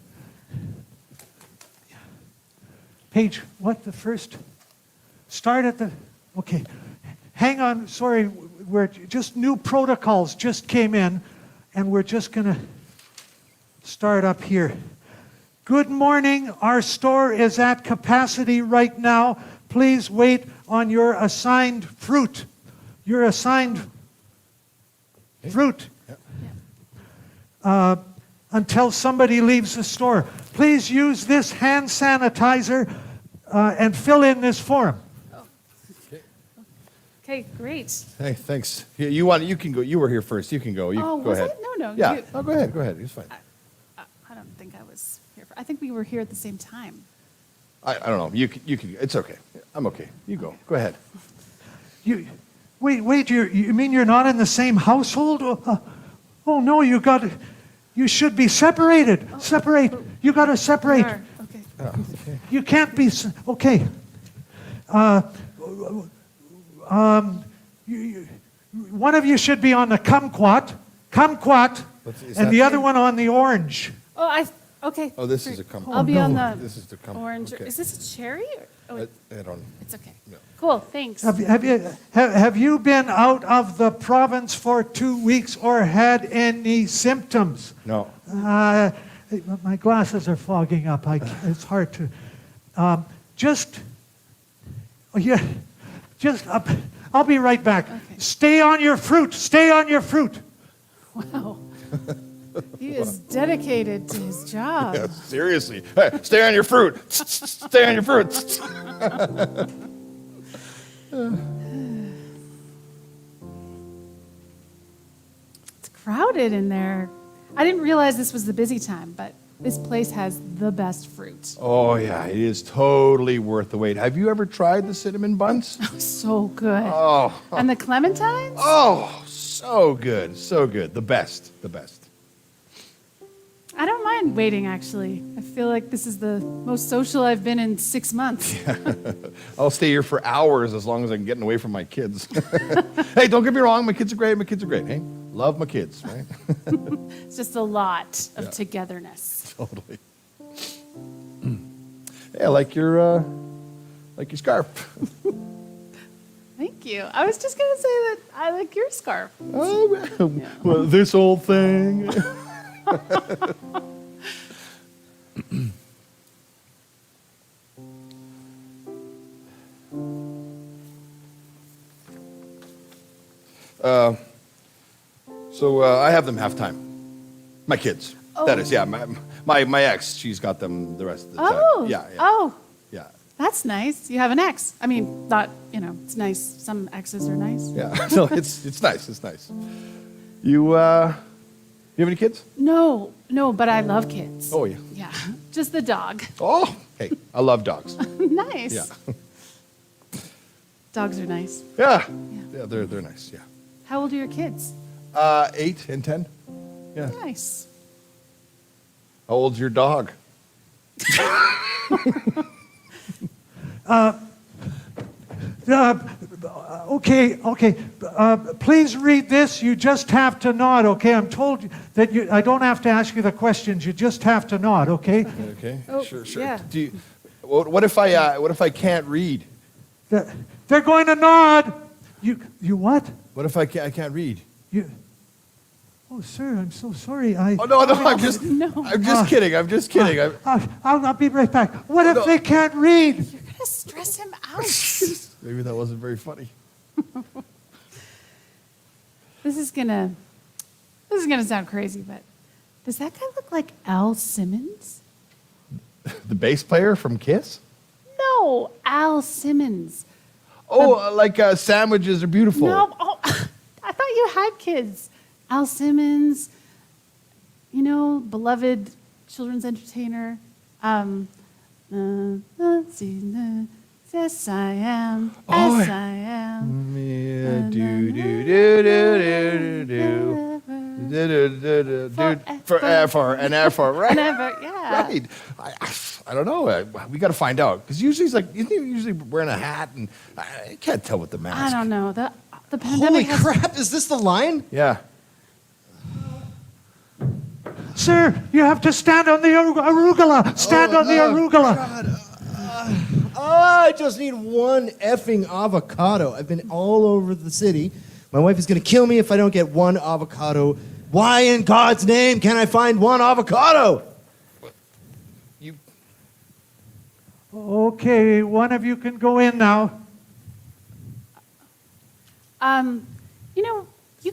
Page, what, the first? Start at the, okay. Hang on, sorry, we're just new protocols just came in, and we're just gonna start up here. Good morning, our store is at capacity right now. Please wait on your assigned fruit. Your assigned fruit. Until somebody leaves the store. Please use this hand sanitizer and fill in this form. Okay, great. Hey, thanks. You can go. You were here first. You can go. You Oh, go was ahead. it? No. Yeah. You- Oh, go ahead. Go ahead. It's fine. I don't think I was here. I think we were here at the same time. I don't know. You can. It's okay. I'm okay. You go. Go ahead. Wait. You mean you're not in the same household? Oh no, you should be separated. Separate. You got to separate. Sure. Okay. Oh, okay. You can't be okay. One of you should be on the kumquat, Is and that- the other one on the orange. Oh, okay. Oh, this is a kumquat. I'll be on the This is the kumquat. orange. Okay. Is this a cherry? Or, I don't. it's okay. No. Cool. Thanks. Have you been out of the province for 2 weeks or had any symptoms? No. My glasses are fogging up. It's hard to. I'll be right back. Okay. Stay on your fruit. Stay on your fruit. Wow. He is dedicated to his job. Yeah, seriously. Hey, stay on your fruit. Stay on your fruit. It's crowded in there. I didn't realize this was the busy time, but this place has the best fruit. Oh, yeah, it is totally worth the wait. Have you ever tried the cinnamon buns? So good. Oh, And the clementines? oh, so good. So good. The best. The best. I don't mind waiting, actually. I feel like this is the most social I've been in 6 months. I'll stay here for hours as long as I'm getting away from my kids. Hey, don't get me wrong. My kids are great. My kids are great. Hey, love my kids, right? It's just a lot of Yeah. togetherness. Totally. Hey, I like your scarf. Thank you. I was just going to say that I like your scarf. Oh, well, this old thing. So I have them half time. My kids. That is, yeah. My ex, she's got them the rest of the time. Oh. Yeah. Oh, Yeah. that's nice. You have an ex. I mean, not, it's nice. Some exes are nice. Yeah. So it's nice. It's nice. You have any kids? No, but I love kids. Oh yeah. Yeah, just the dog. Oh, hey, I love dogs. Nice. Yeah. Dogs are nice. Yeah. Yeah, they're nice. Yeah. How old are your kids? 8 and 10. Yeah. Nice. How old's your dog? Okay. Please read this. You just have to nod, okay? I'm told that I don't have to ask you the questions. You just have to nod, okay? Okay. Oh, Sure. yeah. What if I can't read? They're going to nod. You what? What if I can't read? Oh, sir, I'm so sorry. Oh no, I'm just kidding. I'm just kidding. I'll be right back. What if no. they can't read? You're gonna stress him out. Maybe that wasn't very funny. This is gonna sound crazy, but does that guy look like Al Simmons? The bass player from Kiss? No, Al Simmons. Oh, like sandwiches are beautiful. No, I thought you had kids. Al Simmons, beloved children's entertainer. Let's see, yes, I am. Oh, Yes, I am. Yeah, forever and ever, right? Never, yeah. Right. I don't know. We got to find out because usually isn't he usually wearing a hat and I can't tell with the mask. I don't know. The Holy pandemic has crap, is this the line? Yeah. Sir, you have to stand on the arugula. Stand on the arugula. I just need one effing avocado. I've been all over the city. My wife is going to kill me if I don't get one avocado. Why in God's name can't I find one avocado? Okay, one of you can go in now. you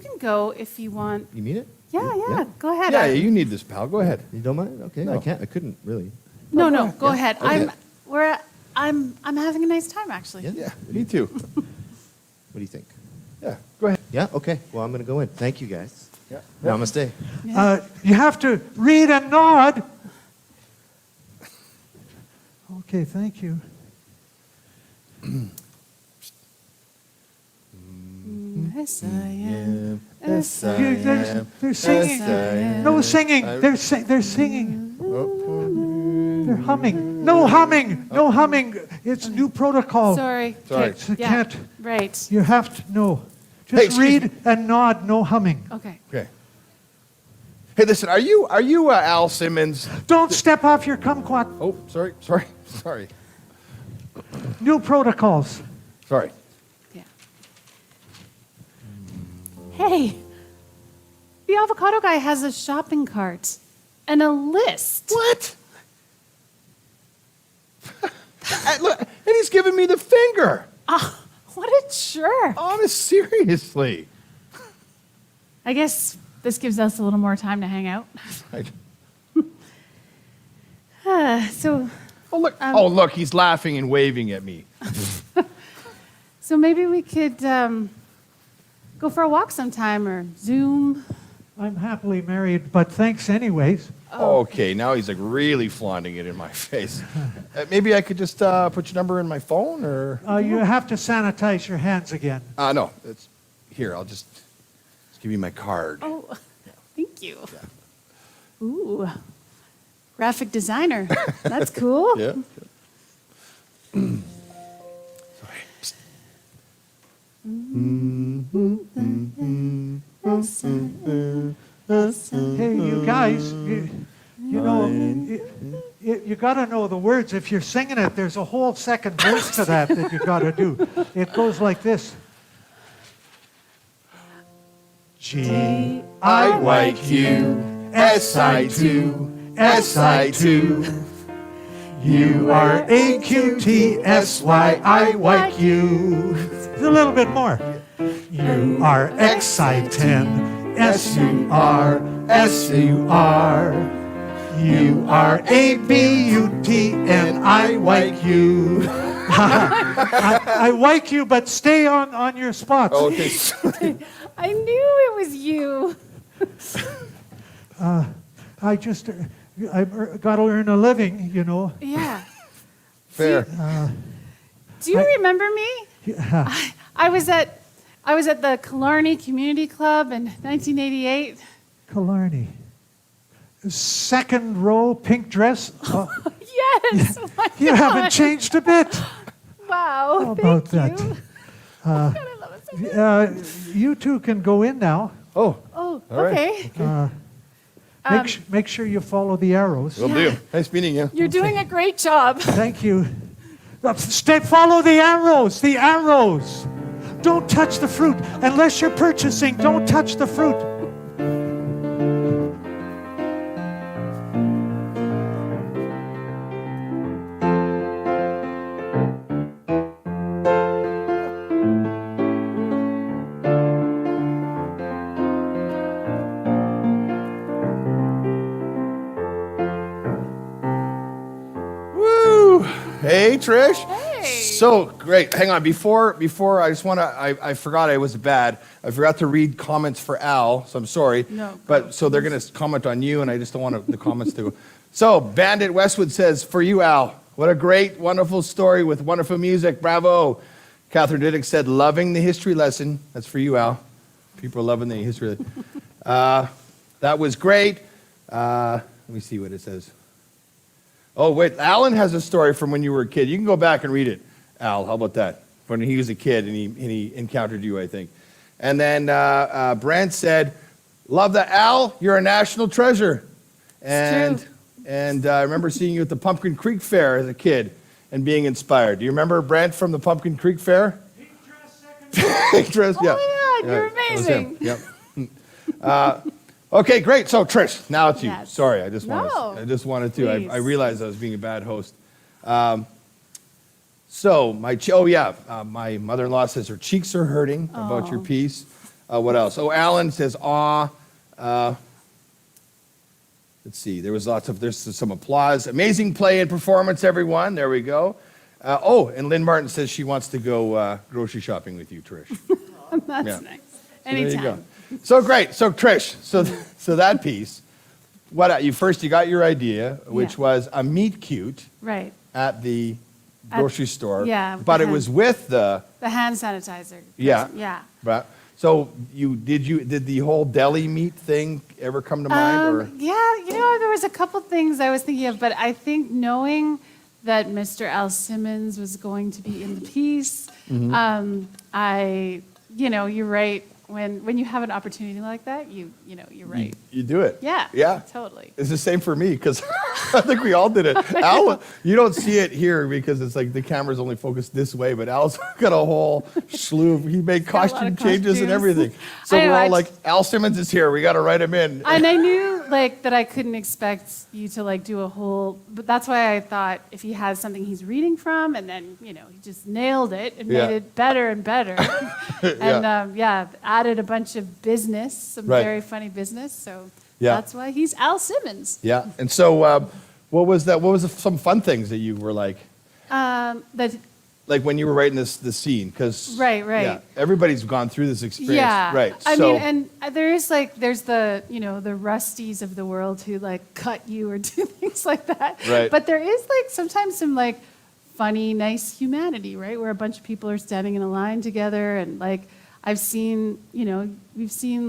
can go if you want. You mean it? Yeah. Go ahead. Yeah, you need this, pal. Go ahead. You don't mind? Okay, No. I couldn't really. No, go ahead. Okay. I'm having a nice time actually. Yeah. Yeah, me too. What do you think? Yeah, go ahead. Yeah. Okay. Well, I'm going to go in. Thank you, guys. Yeah. Namaste. You have to read and nod. Okay, thank you. Yes, I am. Yes, I You- am. They're singing. Yes, I am. No singing. They're singing. Oh. They're humming. No humming. No humming. It's new protocol. Sorry. Sorry. You can't. Right. You have to know. Hey, Just excuse read and nod. No humming. Okay. Okay. Hey, listen, are you Al Simmons? Don't step off your kumquat. Oh, sorry. New protocols. Sorry. Yeah. Hey, the avocado guy has a shopping cart and a list. What? Look, and he's giving me the finger. What a jerk. Honest, seriously. I guess this gives us a little more time to hang out. So Look, he's laughing and waving at me. So maybe we could go for a walk sometime or Zoom. I'm happily married, but thanks anyways. Okay, now he's like really flaunting it in my face. Maybe I could just put your number in my phone, or You have to sanitize your hands again. no, it's here. I'll just give you my card. Oh, thank you. Yeah. Ooh, graphic designer. That's cool. Yeah. Hey, you guys, you know, you got to know the words. If you're singing it, there's a whole second verse to that you got to do. It goes like this. GIYQSI2SI2 URAQTSYIYQ. A little bit more. URXI10 SUR URABUTNIYQ. I like you, but stay on your spots. Okay. I knew it was you. I got to earn a living, you know. Yeah. Fair. Do you remember me? Yeah. I was at the Killarney Community Club in 1988. Killarney. Second row, pink dress. Oh, Yes. Oh my you God. haven't changed a bit. Wow. How about thank that? you. God, I love it so much. You two can go in now. Oh, Oh, all right. okay. Make sure you follow the arrows. will do. Nice meeting you. You're doing a great job. Thank you. Follow the arrows. The arrows. Don't touch the fruit. Unless you're purchasing, don't touch the fruit. Woo! Hey, Trish. Hey. So great. Hang on. Before I just want to. I forgot I was bad. I forgot to read comments for Al. So I'm sorry. No. But so they're going to comment on you, and I just don't want the comments to. So Bandit Westwood says, "For you, Al. What a great, wonderful story with wonderful music. Bravo." Catherine Diddick said, "Loving the history lesson." That's for you, Al. People are loving the history. That was great. Let me see what it says. Oh, wait. Alan has a story from when you were a kid. You can go back and read it, Al. How about that? When he was a kid and he encountered you, I think. And then Brant said, "Love that, Al. You're a national treasure." And I remember seeing you at the Pumpkin Creek Fair as a kid and being inspired. Do you remember Brant from the Pumpkin Creek Fair? Pink dress, yeah. Oh my God, you're that was him. amazing. Yep. Okay, great. So Trish, now it's you. Yes. Sorry, I No, just wanted to. please. I realized I was being a bad host. My mother-in-law says her cheeks are hurting about your piece. What else? Oh, Alan says, "Aw." Let's see. There's some applause. Amazing play and performance, everyone. There we go. And Lynn Martin says she wants to go grocery shopping with you, Trish. That's Yeah. nice. So there you Anytime. go. So great. So Trish, so that piece, you got your idea, which Yeah. was a meet cute Right. at the grocery store. yeah, But it hand- was with the The hand sanitizer. Yeah. Yeah. Right. So did the whole deli meat thing ever come to mind, or Yeah, there was a couple things I was thinking of, but I think knowing that Mr. Al Simmons was going to be in the piece. You're right. When you have an opportunity like that, you're right. You do it. Yeah. Yeah. Totally. It's the same for me because I think we all did it. Al, you don't see it here because it's like the camera's only focused this way, but Al's got a whole slew of, he made got a lot costume of changes and costumes. everything. So I know, we're all I like, Al Simmons is here. We got to write him in. And I knew that I couldn't expect you to do a whole, but that's why I thought if he has something he's reading from and then, he just nailed it and made it better and better. And added a bunch of business, some very funny business. So that's why he's Al Simmons. Yeah. And so what was that? What was some fun things that you were like? Like when you were writing this scene, because right. everybody's gone through this experience, Yeah, right? I mean, and there's the the Rusties of the world who cut you or do things like that. Right. But there is sometimes some funny, nice humanity, right? Where a bunch of people are standing in a line together, and I've seen, we've seen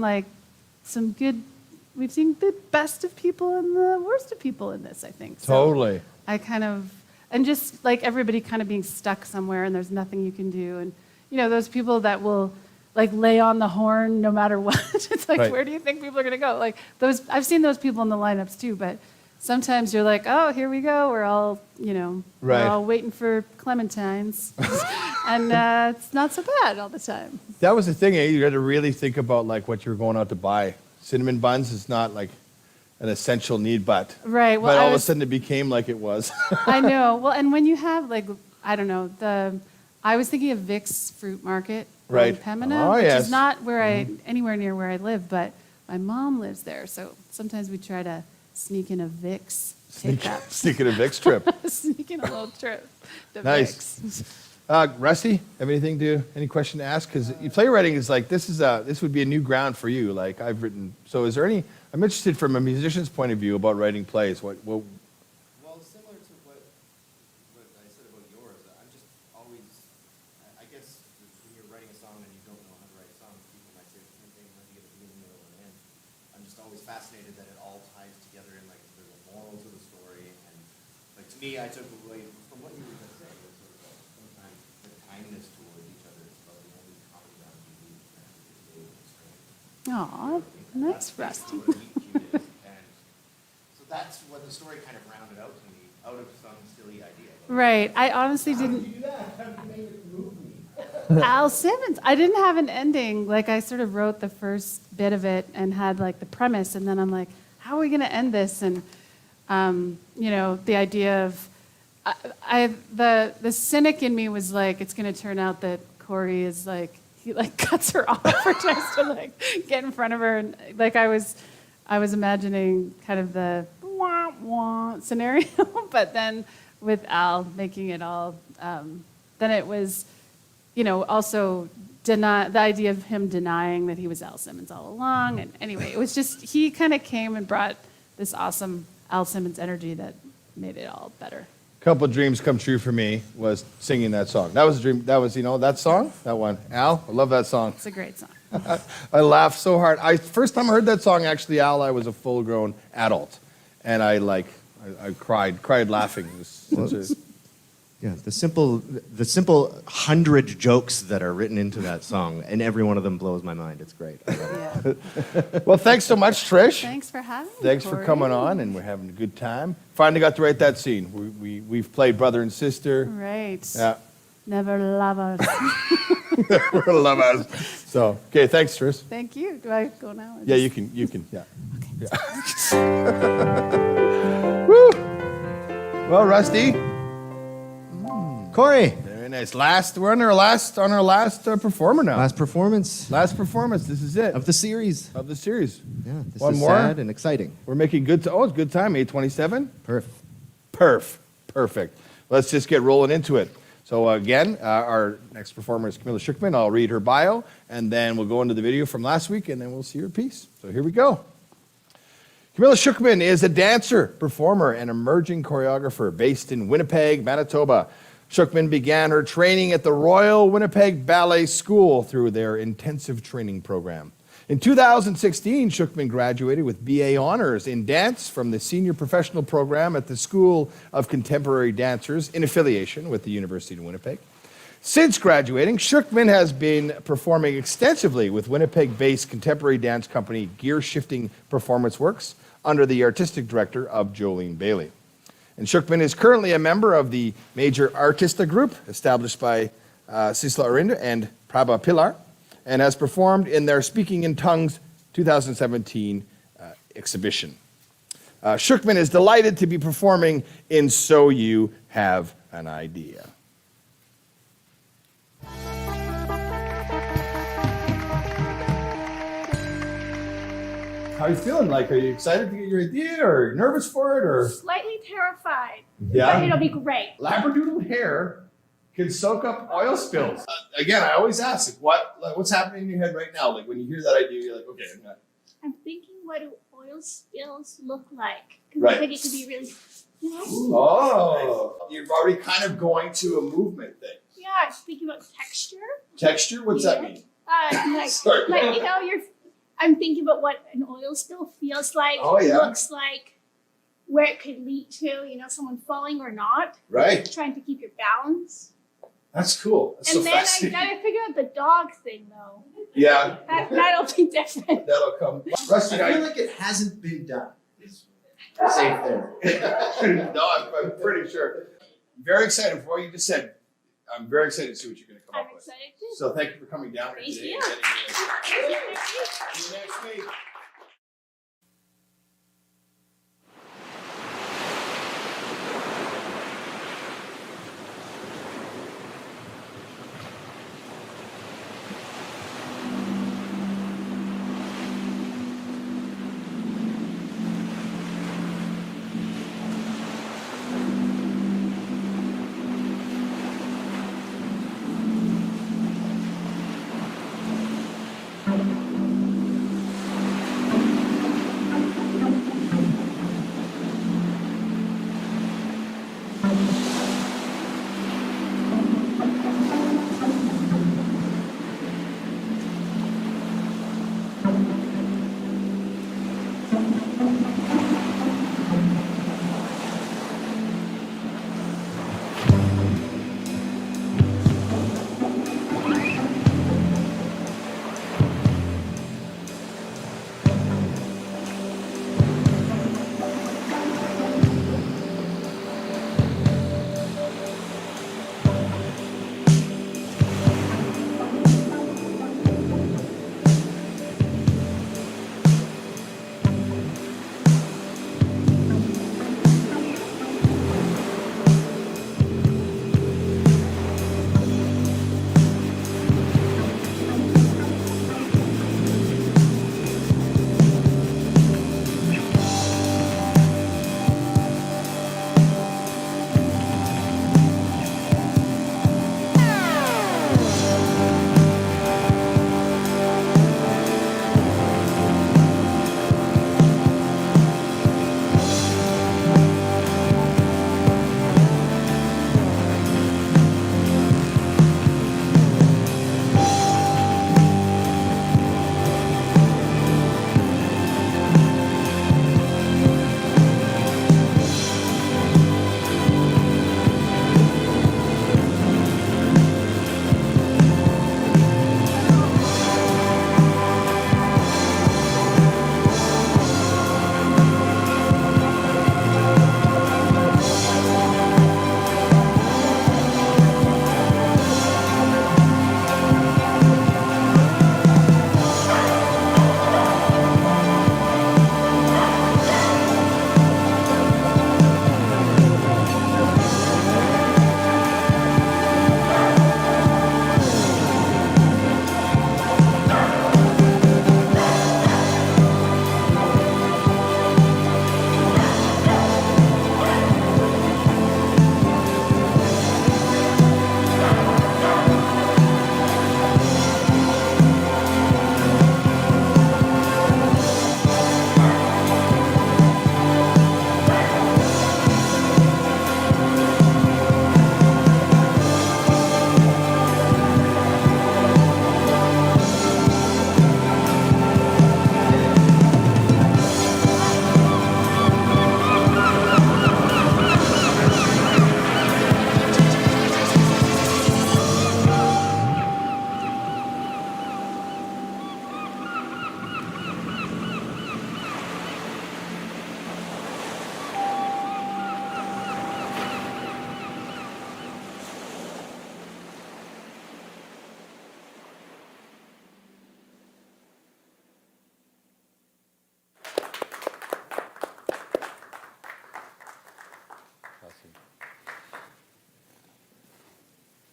we've seen the best of people and the worst of people in this. I think Totally. I kind of. And just everybody kind of being stuck somewhere and there's nothing you can do. And, those people that will lay on the horn no matter what. It's where do you think people are going to go? I've seen those people in the lineups too, but sometimes you're oh, here we go. We're all, we're all waiting for clementines. And it's not so bad all the time. That was the thing, you had to really think about what you're going out to buy. Cinnamon buns is not an essential need, but right. Well, but all of a sudden it became like it was. I know. Well, and when you have I don't know, I was thinking of Vic's Fruit Market in Pembina, which is not where anywhere near where I live, but my mom lives there, so sometimes we try to sneak in a Vic's pickup. Sneak in a Vic's trip. Sneak in a little trip to Nice. Vic's. Rusty, have any question to ask? Because playwriting is this would be a new ground for you. I've written. So is there any? I'm interested from a musician's point of view about writing plays. Well, similar to what I said about yours, I'm just always, I guess, when you're writing a song and you don't know how to write a song, people might say the same thing, how do you get a beginning, middle, and end? I'm just always fascinated that it all ties together in there's a moral to the story, and to me, I took away from what you were just saying, was sort of sometimes the kindness towards each other is about the only common ground you need to be able to explain. Aw, nice, Rusty. So that's what the story kind of rounded out to me, out of some silly idea. Right. I honestly didn't. Al Simmons. I didn't have an ending. I sort of wrote the first bit of it and had the premise, and then I'm like, how are we going to end this? And the idea of the cynic in me was it's going to turn out that Cory is he cuts her off or tries to get in front of her, and I was imagining kind of the wah wah scenario, but then with Al making it all, then it was, also the idea of him denying that he was Al Simmons all along, and anyway, it was just he kind of came and brought this awesome Al Simmons energy that made it all better. couple of dreams come true for me was singing that song. That was a dream. That was, that song, that one. Al, I love that song. It's a great song. I laughed so hard. First time I heard that song, actually, Al, I was a full-grown adult, and I cried laughing. It was such a, yeah, the simple 100 jokes that are written into that song, and every one of them blows my mind. It's great. I love it. Yeah. Well, thanks so much, Trish. Thanks for having me. Thanks for Cory. coming on, and we're having a good time. Finally got to write that scene. We've played brother and sister. Right. Yeah. Never love us. Never love us. So, okay, thanks, Trish. Thank you. Do I go now? Yeah, you can. Yeah. Okay. Yeah. Woo. Well, Rusty. Cory. Very nice. We're on our last performer now. Last performance Last performance. This is it. of the series. Of the series. Yeah, this One is more? sad and exciting. We're making good. It's good time. 8:27. Perfect. Let's just get rolling into it. So again, our next performer is Camila Schujman. I'll read her bio, and then we'll go into the video from last week, and then we'll see her piece. So here we go. Camila Schujman is a dancer, performer, and emerging choreographer based in Winnipeg, Manitoba. Schujman began her training at the Royal Winnipeg Ballet School through their intensive training program. In 2016, Schujman graduated with BA Honors in Dance from the Senior Professional Program at the School of Contemporary Dancers in affiliation with the University of Winnipeg. Since graduating, Schujman has been performing extensively with Winnipeg-based contemporary dance company Gear Shifting Performance Works under the artistic director of Jolene Bailey. And Schujman is currently a member of the major artista group established by Sisla Arinda and Prabha Pilar, and has performed in their Speaking in Tongues 2017 exhibition. Schujman is delighted to be performing in So You Have an Idea. How are you feeling? Like, are you excited to get your idea, or nervous for it, or? Slightly terrified. Yeah. But it'll be great. Labradoodle hair can soak up oil spills. Again, I always ask, what's happening in your head right now? Like, when you hear that idea, you're like, okay, I'm thinking what do oil spills look like? Because Right. I think it could be really, Oh, you're already kind of going to a movement thing. Yeah, I'm thinking about texture. Texture? What's that mean? Sorry. I'm thinking about what an oil spill feels like, Oh, yeah. looks like, where it could lead to, someone falling or not. Right. Trying to keep your balance. That's cool. That's And so then I fascinating. gotta figure out the dog thing though. Yeah, That'll be different. that'll come. Rusty, I feel like it hasn't been done. It's safe there. no, I'm pretty sure. Very excited for what you just said. I'm very excited to see what you're going to come I'm up with. excited too. So thank you for coming down here Thank today. you. And getting your idea. See you next week.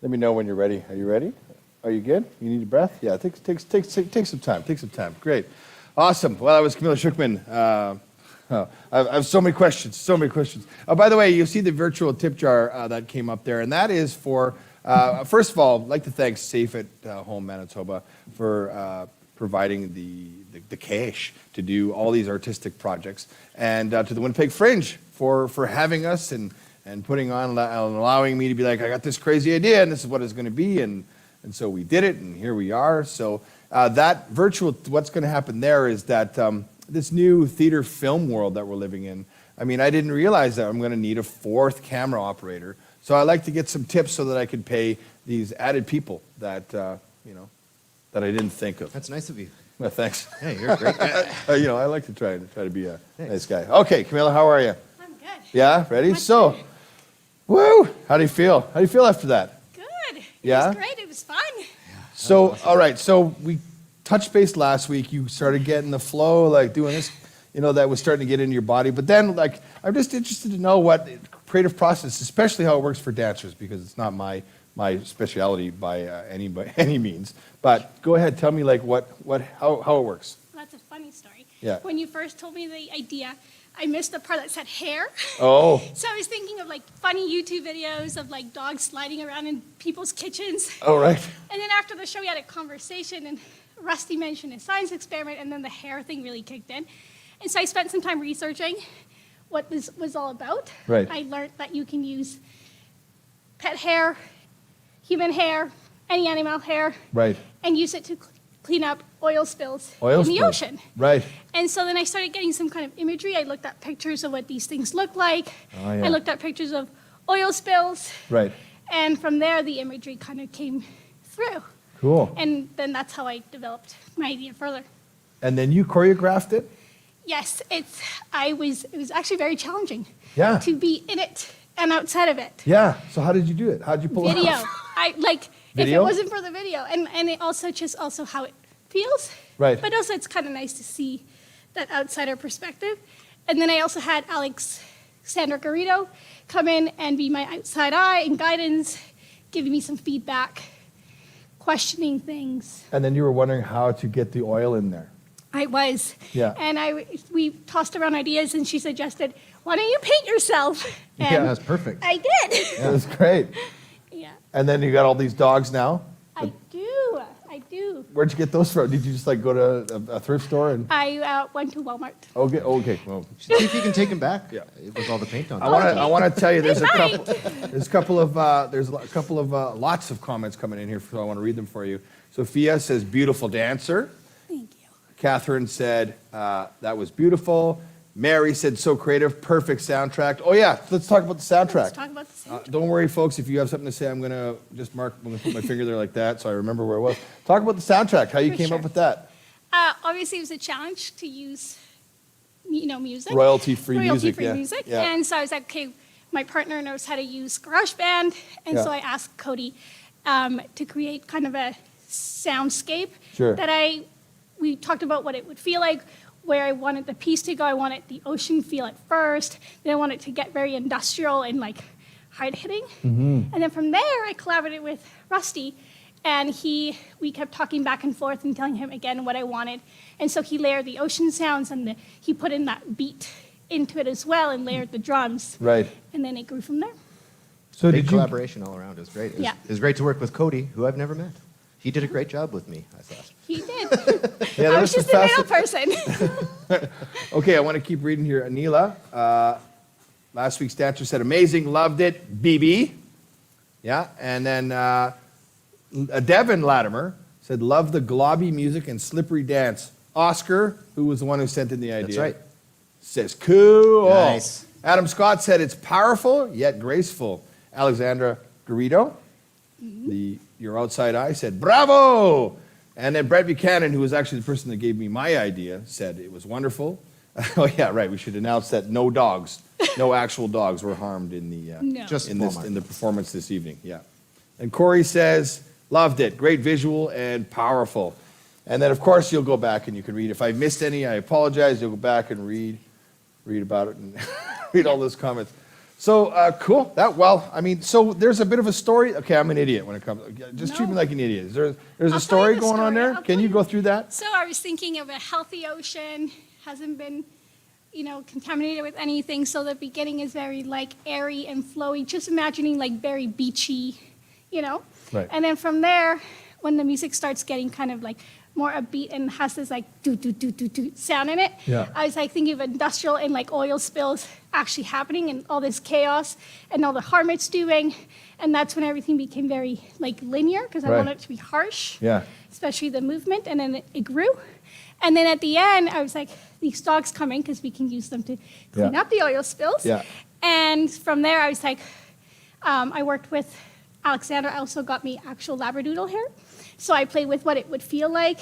Let me know when you're ready. Are you ready? Are you good? You need a breath? Yeah, take some time. Take some time. Great. Awesome. Well, that was Camila Schujman. I have so many questions, Oh, by the way, you see the virtual tip jar that came up there, and that is for, first of all, I'd like to thank Safe at Home Manitoba for providing the cash to do all these artistic projects, and to the Winnipeg Fringe for having us and putting on, allowing me to be like, I got this crazy idea, and this is what it's going to be, and so we did it, and here we are. So that virtual, what's going to happen there is that this new theater film world that we're living in, I mean, I didn't realize that I'm going to need a fourth camera operator. So I like to get some tips so that I could pay these added people that, that I didn't think of. That's nice of you. Well, thanks. Hey, you're a great guy. I like to try to be a nice guy. Okay, Camila, how are you? I'm good. Yeah, ready? Much So, better. woo! How do you feel? How do you feel after that? Good. Yeah? It was great. It was fun. So, all right. So we touched base last week. You started getting the flow, like doing this, that was starting to get into your body. But then, like, I'm just interested to know what creative process, especially how it works for dancers, because it's not my specialty by any means. But go ahead, tell me, like, how it works. That's a funny story. Yeah. When you first told me the idea, I missed the part that said hair. Oh. So I was thinking of like funny YouTube videos of like dogs sliding around in people's kitchens. Oh, right. And then after the show, we had a conversation, and Rusty mentioned a science experiment, and then the hair thing really kicked in. And so I spent some time researching what this was all about. Right. I learned that you can use pet hair, human hair, any animal hair, Right. and use it to clean up oil spills Oil in the spills. ocean. Right. And so then I started getting some kind of imagery. I looked at pictures of what these things look like. Oh, yeah. I looked at pictures of oil spills. Right. And from there, the imagery kind of came through. Cool. And then that's how I developed my idea further. And then you choreographed it? Yes, it was actually very challenging. Yeah. To be in it and outside of it. Yeah. So how did you do it? How did you pull it Video. off? If Video? it wasn't for the video, and it also how it feels. Right. But also it's kind of nice to see that outsider perspective. And then I also had Alexandra Garrido come in and be my outside eye and guidance, giving me some feedback, questioning things. And then you were wondering how to get the oil in there. I was. Yeah. And we tossed around ideas, and she suggested, why don't you paint yourself? And Yeah, That's perfect. I did. That was great. Yeah. And then you got all these dogs now. I do. Where'd you get those from? Did you just like go to a thrift store and? I went to Walmart. Okay. Well, See if you can take him back. Yeah. With all the paint on. I want to tell you there's a Right. couple of lots of comments coming in here, so I want to read them for you. Sophia says beautiful dancer. Thank you. Catherine said that was beautiful. Mary said so creative, perfect soundtrack. Oh yeah, let's talk about the soundtrack. Let's talk about the soundtrack. Don't worry, folks. If you have something to say, I'm gonna put my finger there like that, so I remember where it was. Talk about the soundtrack. How you For came sure. up with that? Obviously, it was a challenge to use, music. Royalty-free music. Royalty-free Yeah. music. Yeah. And so I was like, okay, my partner knows how to use GarageBand, and Yeah. so I asked Cody to create kind of a soundscape Sure. that we talked about what it would feel like, where I wanted the piece to go. I wanted the ocean feel at first. Then I wanted it to get very industrial and like hard hitting. Mm-hmm. And then from there, I collaborated with Rusty, and we kept talking back and forth and telling him again what I wanted. And so he layered the ocean sounds, and he put in that beat into it as well, and layered the drums. Right. And then it grew from there. So Big did you? collaboration all around. It was great. Yeah. It was great to work with Cody, who I've never met. He did a great job with me, I thought. He did. Yeah, I that was the just a middle fastest- person. Okay, I want to keep reading here. Anila, last week's dancer said amazing, loved it. BB, yeah, and then Devin Latimer said love the globby music and slippery dance. Oscar, who was the one who sent in the idea, That's right. says cool. Nice. Adam Scott said it's powerful yet graceful. Alexandra Garrido, your outside eye, said bravo. And then Brett Buchanan, who was actually the person that gave me my idea, said it was wonderful. Oh yeah, right. We should announce that no actual dogs were harmed in the No. Just in small the performance this evening. Yeah. And Cory says loved it, great visual and powerful. And then of course you'll go back and you can read. If I missed any, I apologize. You'll go back and read about it and read all those comments. So cool. So there's a bit of a story. Okay, I'm an idiot when it comes. Just treat me like an idiot. There's a story going on there. Can you go through that? So I was thinking of a healthy ocean, hasn't been, contaminated with anything. So the beginning is very like airy and flowy. Just imagining like very beachy, Right. And then from there, when the music starts getting kind of like more upbeat and has this like do do do do do sound in it. Yeah. I was like thinking of industrial and like oil spills actually happening and all this chaos and all the harm it's doing, and that's when everything became very like linear because I Right. wanted it to be harsh. Yeah. Especially the movement, and then it grew, and then at the end I was like, these dogs coming because we can use them to clean up the oil spills. Yeah. And from there I was like, I worked with Alexandra also got me actual Labradoodle hair. So I played with what it would feel like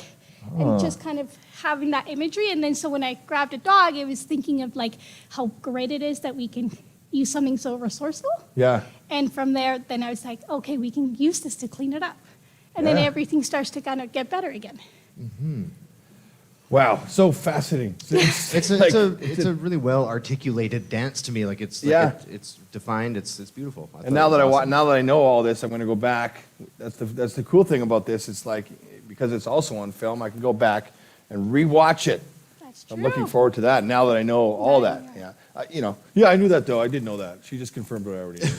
and just kind of having that imagery. And then so when I grabbed a dog, I was thinking of like how great it is that we can use something so resourceful. Yeah. And from there, then I was like, okay, we can use this to clean it up. And then everything starts to kind of get better again. Wow, so fascinating. It's a really well articulated dance to me. Like it's defined. It's beautiful. And now that I know all this, I'm going to go back. That's the cool thing about this. It's like because it's also on film, I can go back and rewatch it. That's true. I'm looking forward to that now that I know all that. Yeah, I knew that though. I did know that. She just confirmed what I already knew.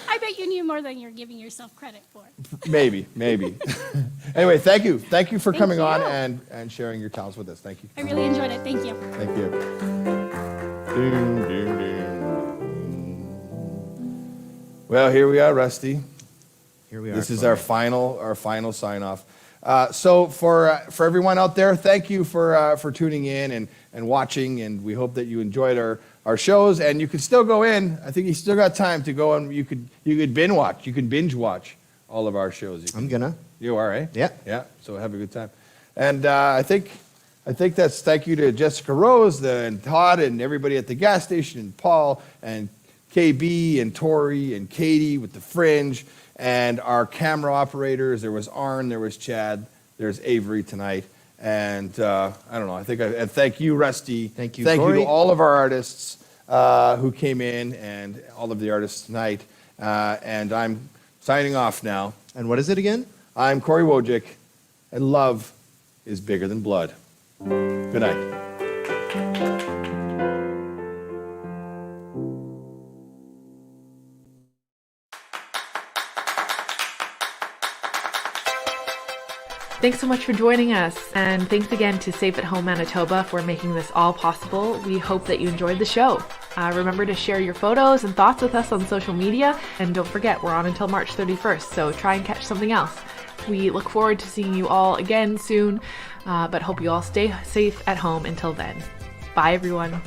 I bet you knew more than you're giving yourself credit for. Maybe. Anyway, thank you for coming you. on and sharing your talents with us. Thank you. I really enjoyed it. Thank you. Thank you. Ding, ding, ding. Well, here we are, Rusty. Here we are. This is our final sign off. So for everyone out there, thank you for tuning in and watching, and we hope that you enjoyed our shows. And you can still go in. I think you still got time to go and you could binge watch. You can binge watch all of our shows. I'm gonna. You are, eh? Yeah. Yeah. So have a good time. And I think that's thank you to Jessica Rose and Todd and everybody at the gas station and Paul and KB and Tori and Katie with the Fringe and our camera operators. There was Arn, there was Chad, there's Avery tonight. And I don't know, and thank you, Rusty. Thank you, Thank Cory. you to all of our artists who came in and all of the artists tonight. And I'm signing off now. And what is it again? I'm Cory Wojcik, and love is bigger than blood. Good night. Thanks so much for joining us, and thanks again to Safe at Home Manitoba for making this all possible. We hope that you enjoyed the show. Remember to share your photos and thoughts with us on social media, and don't forget, we're on until March 31st, so try and catch something else. We look forward to seeing you all again soon, but hope you all stay safe at home until then. Bye, everyone.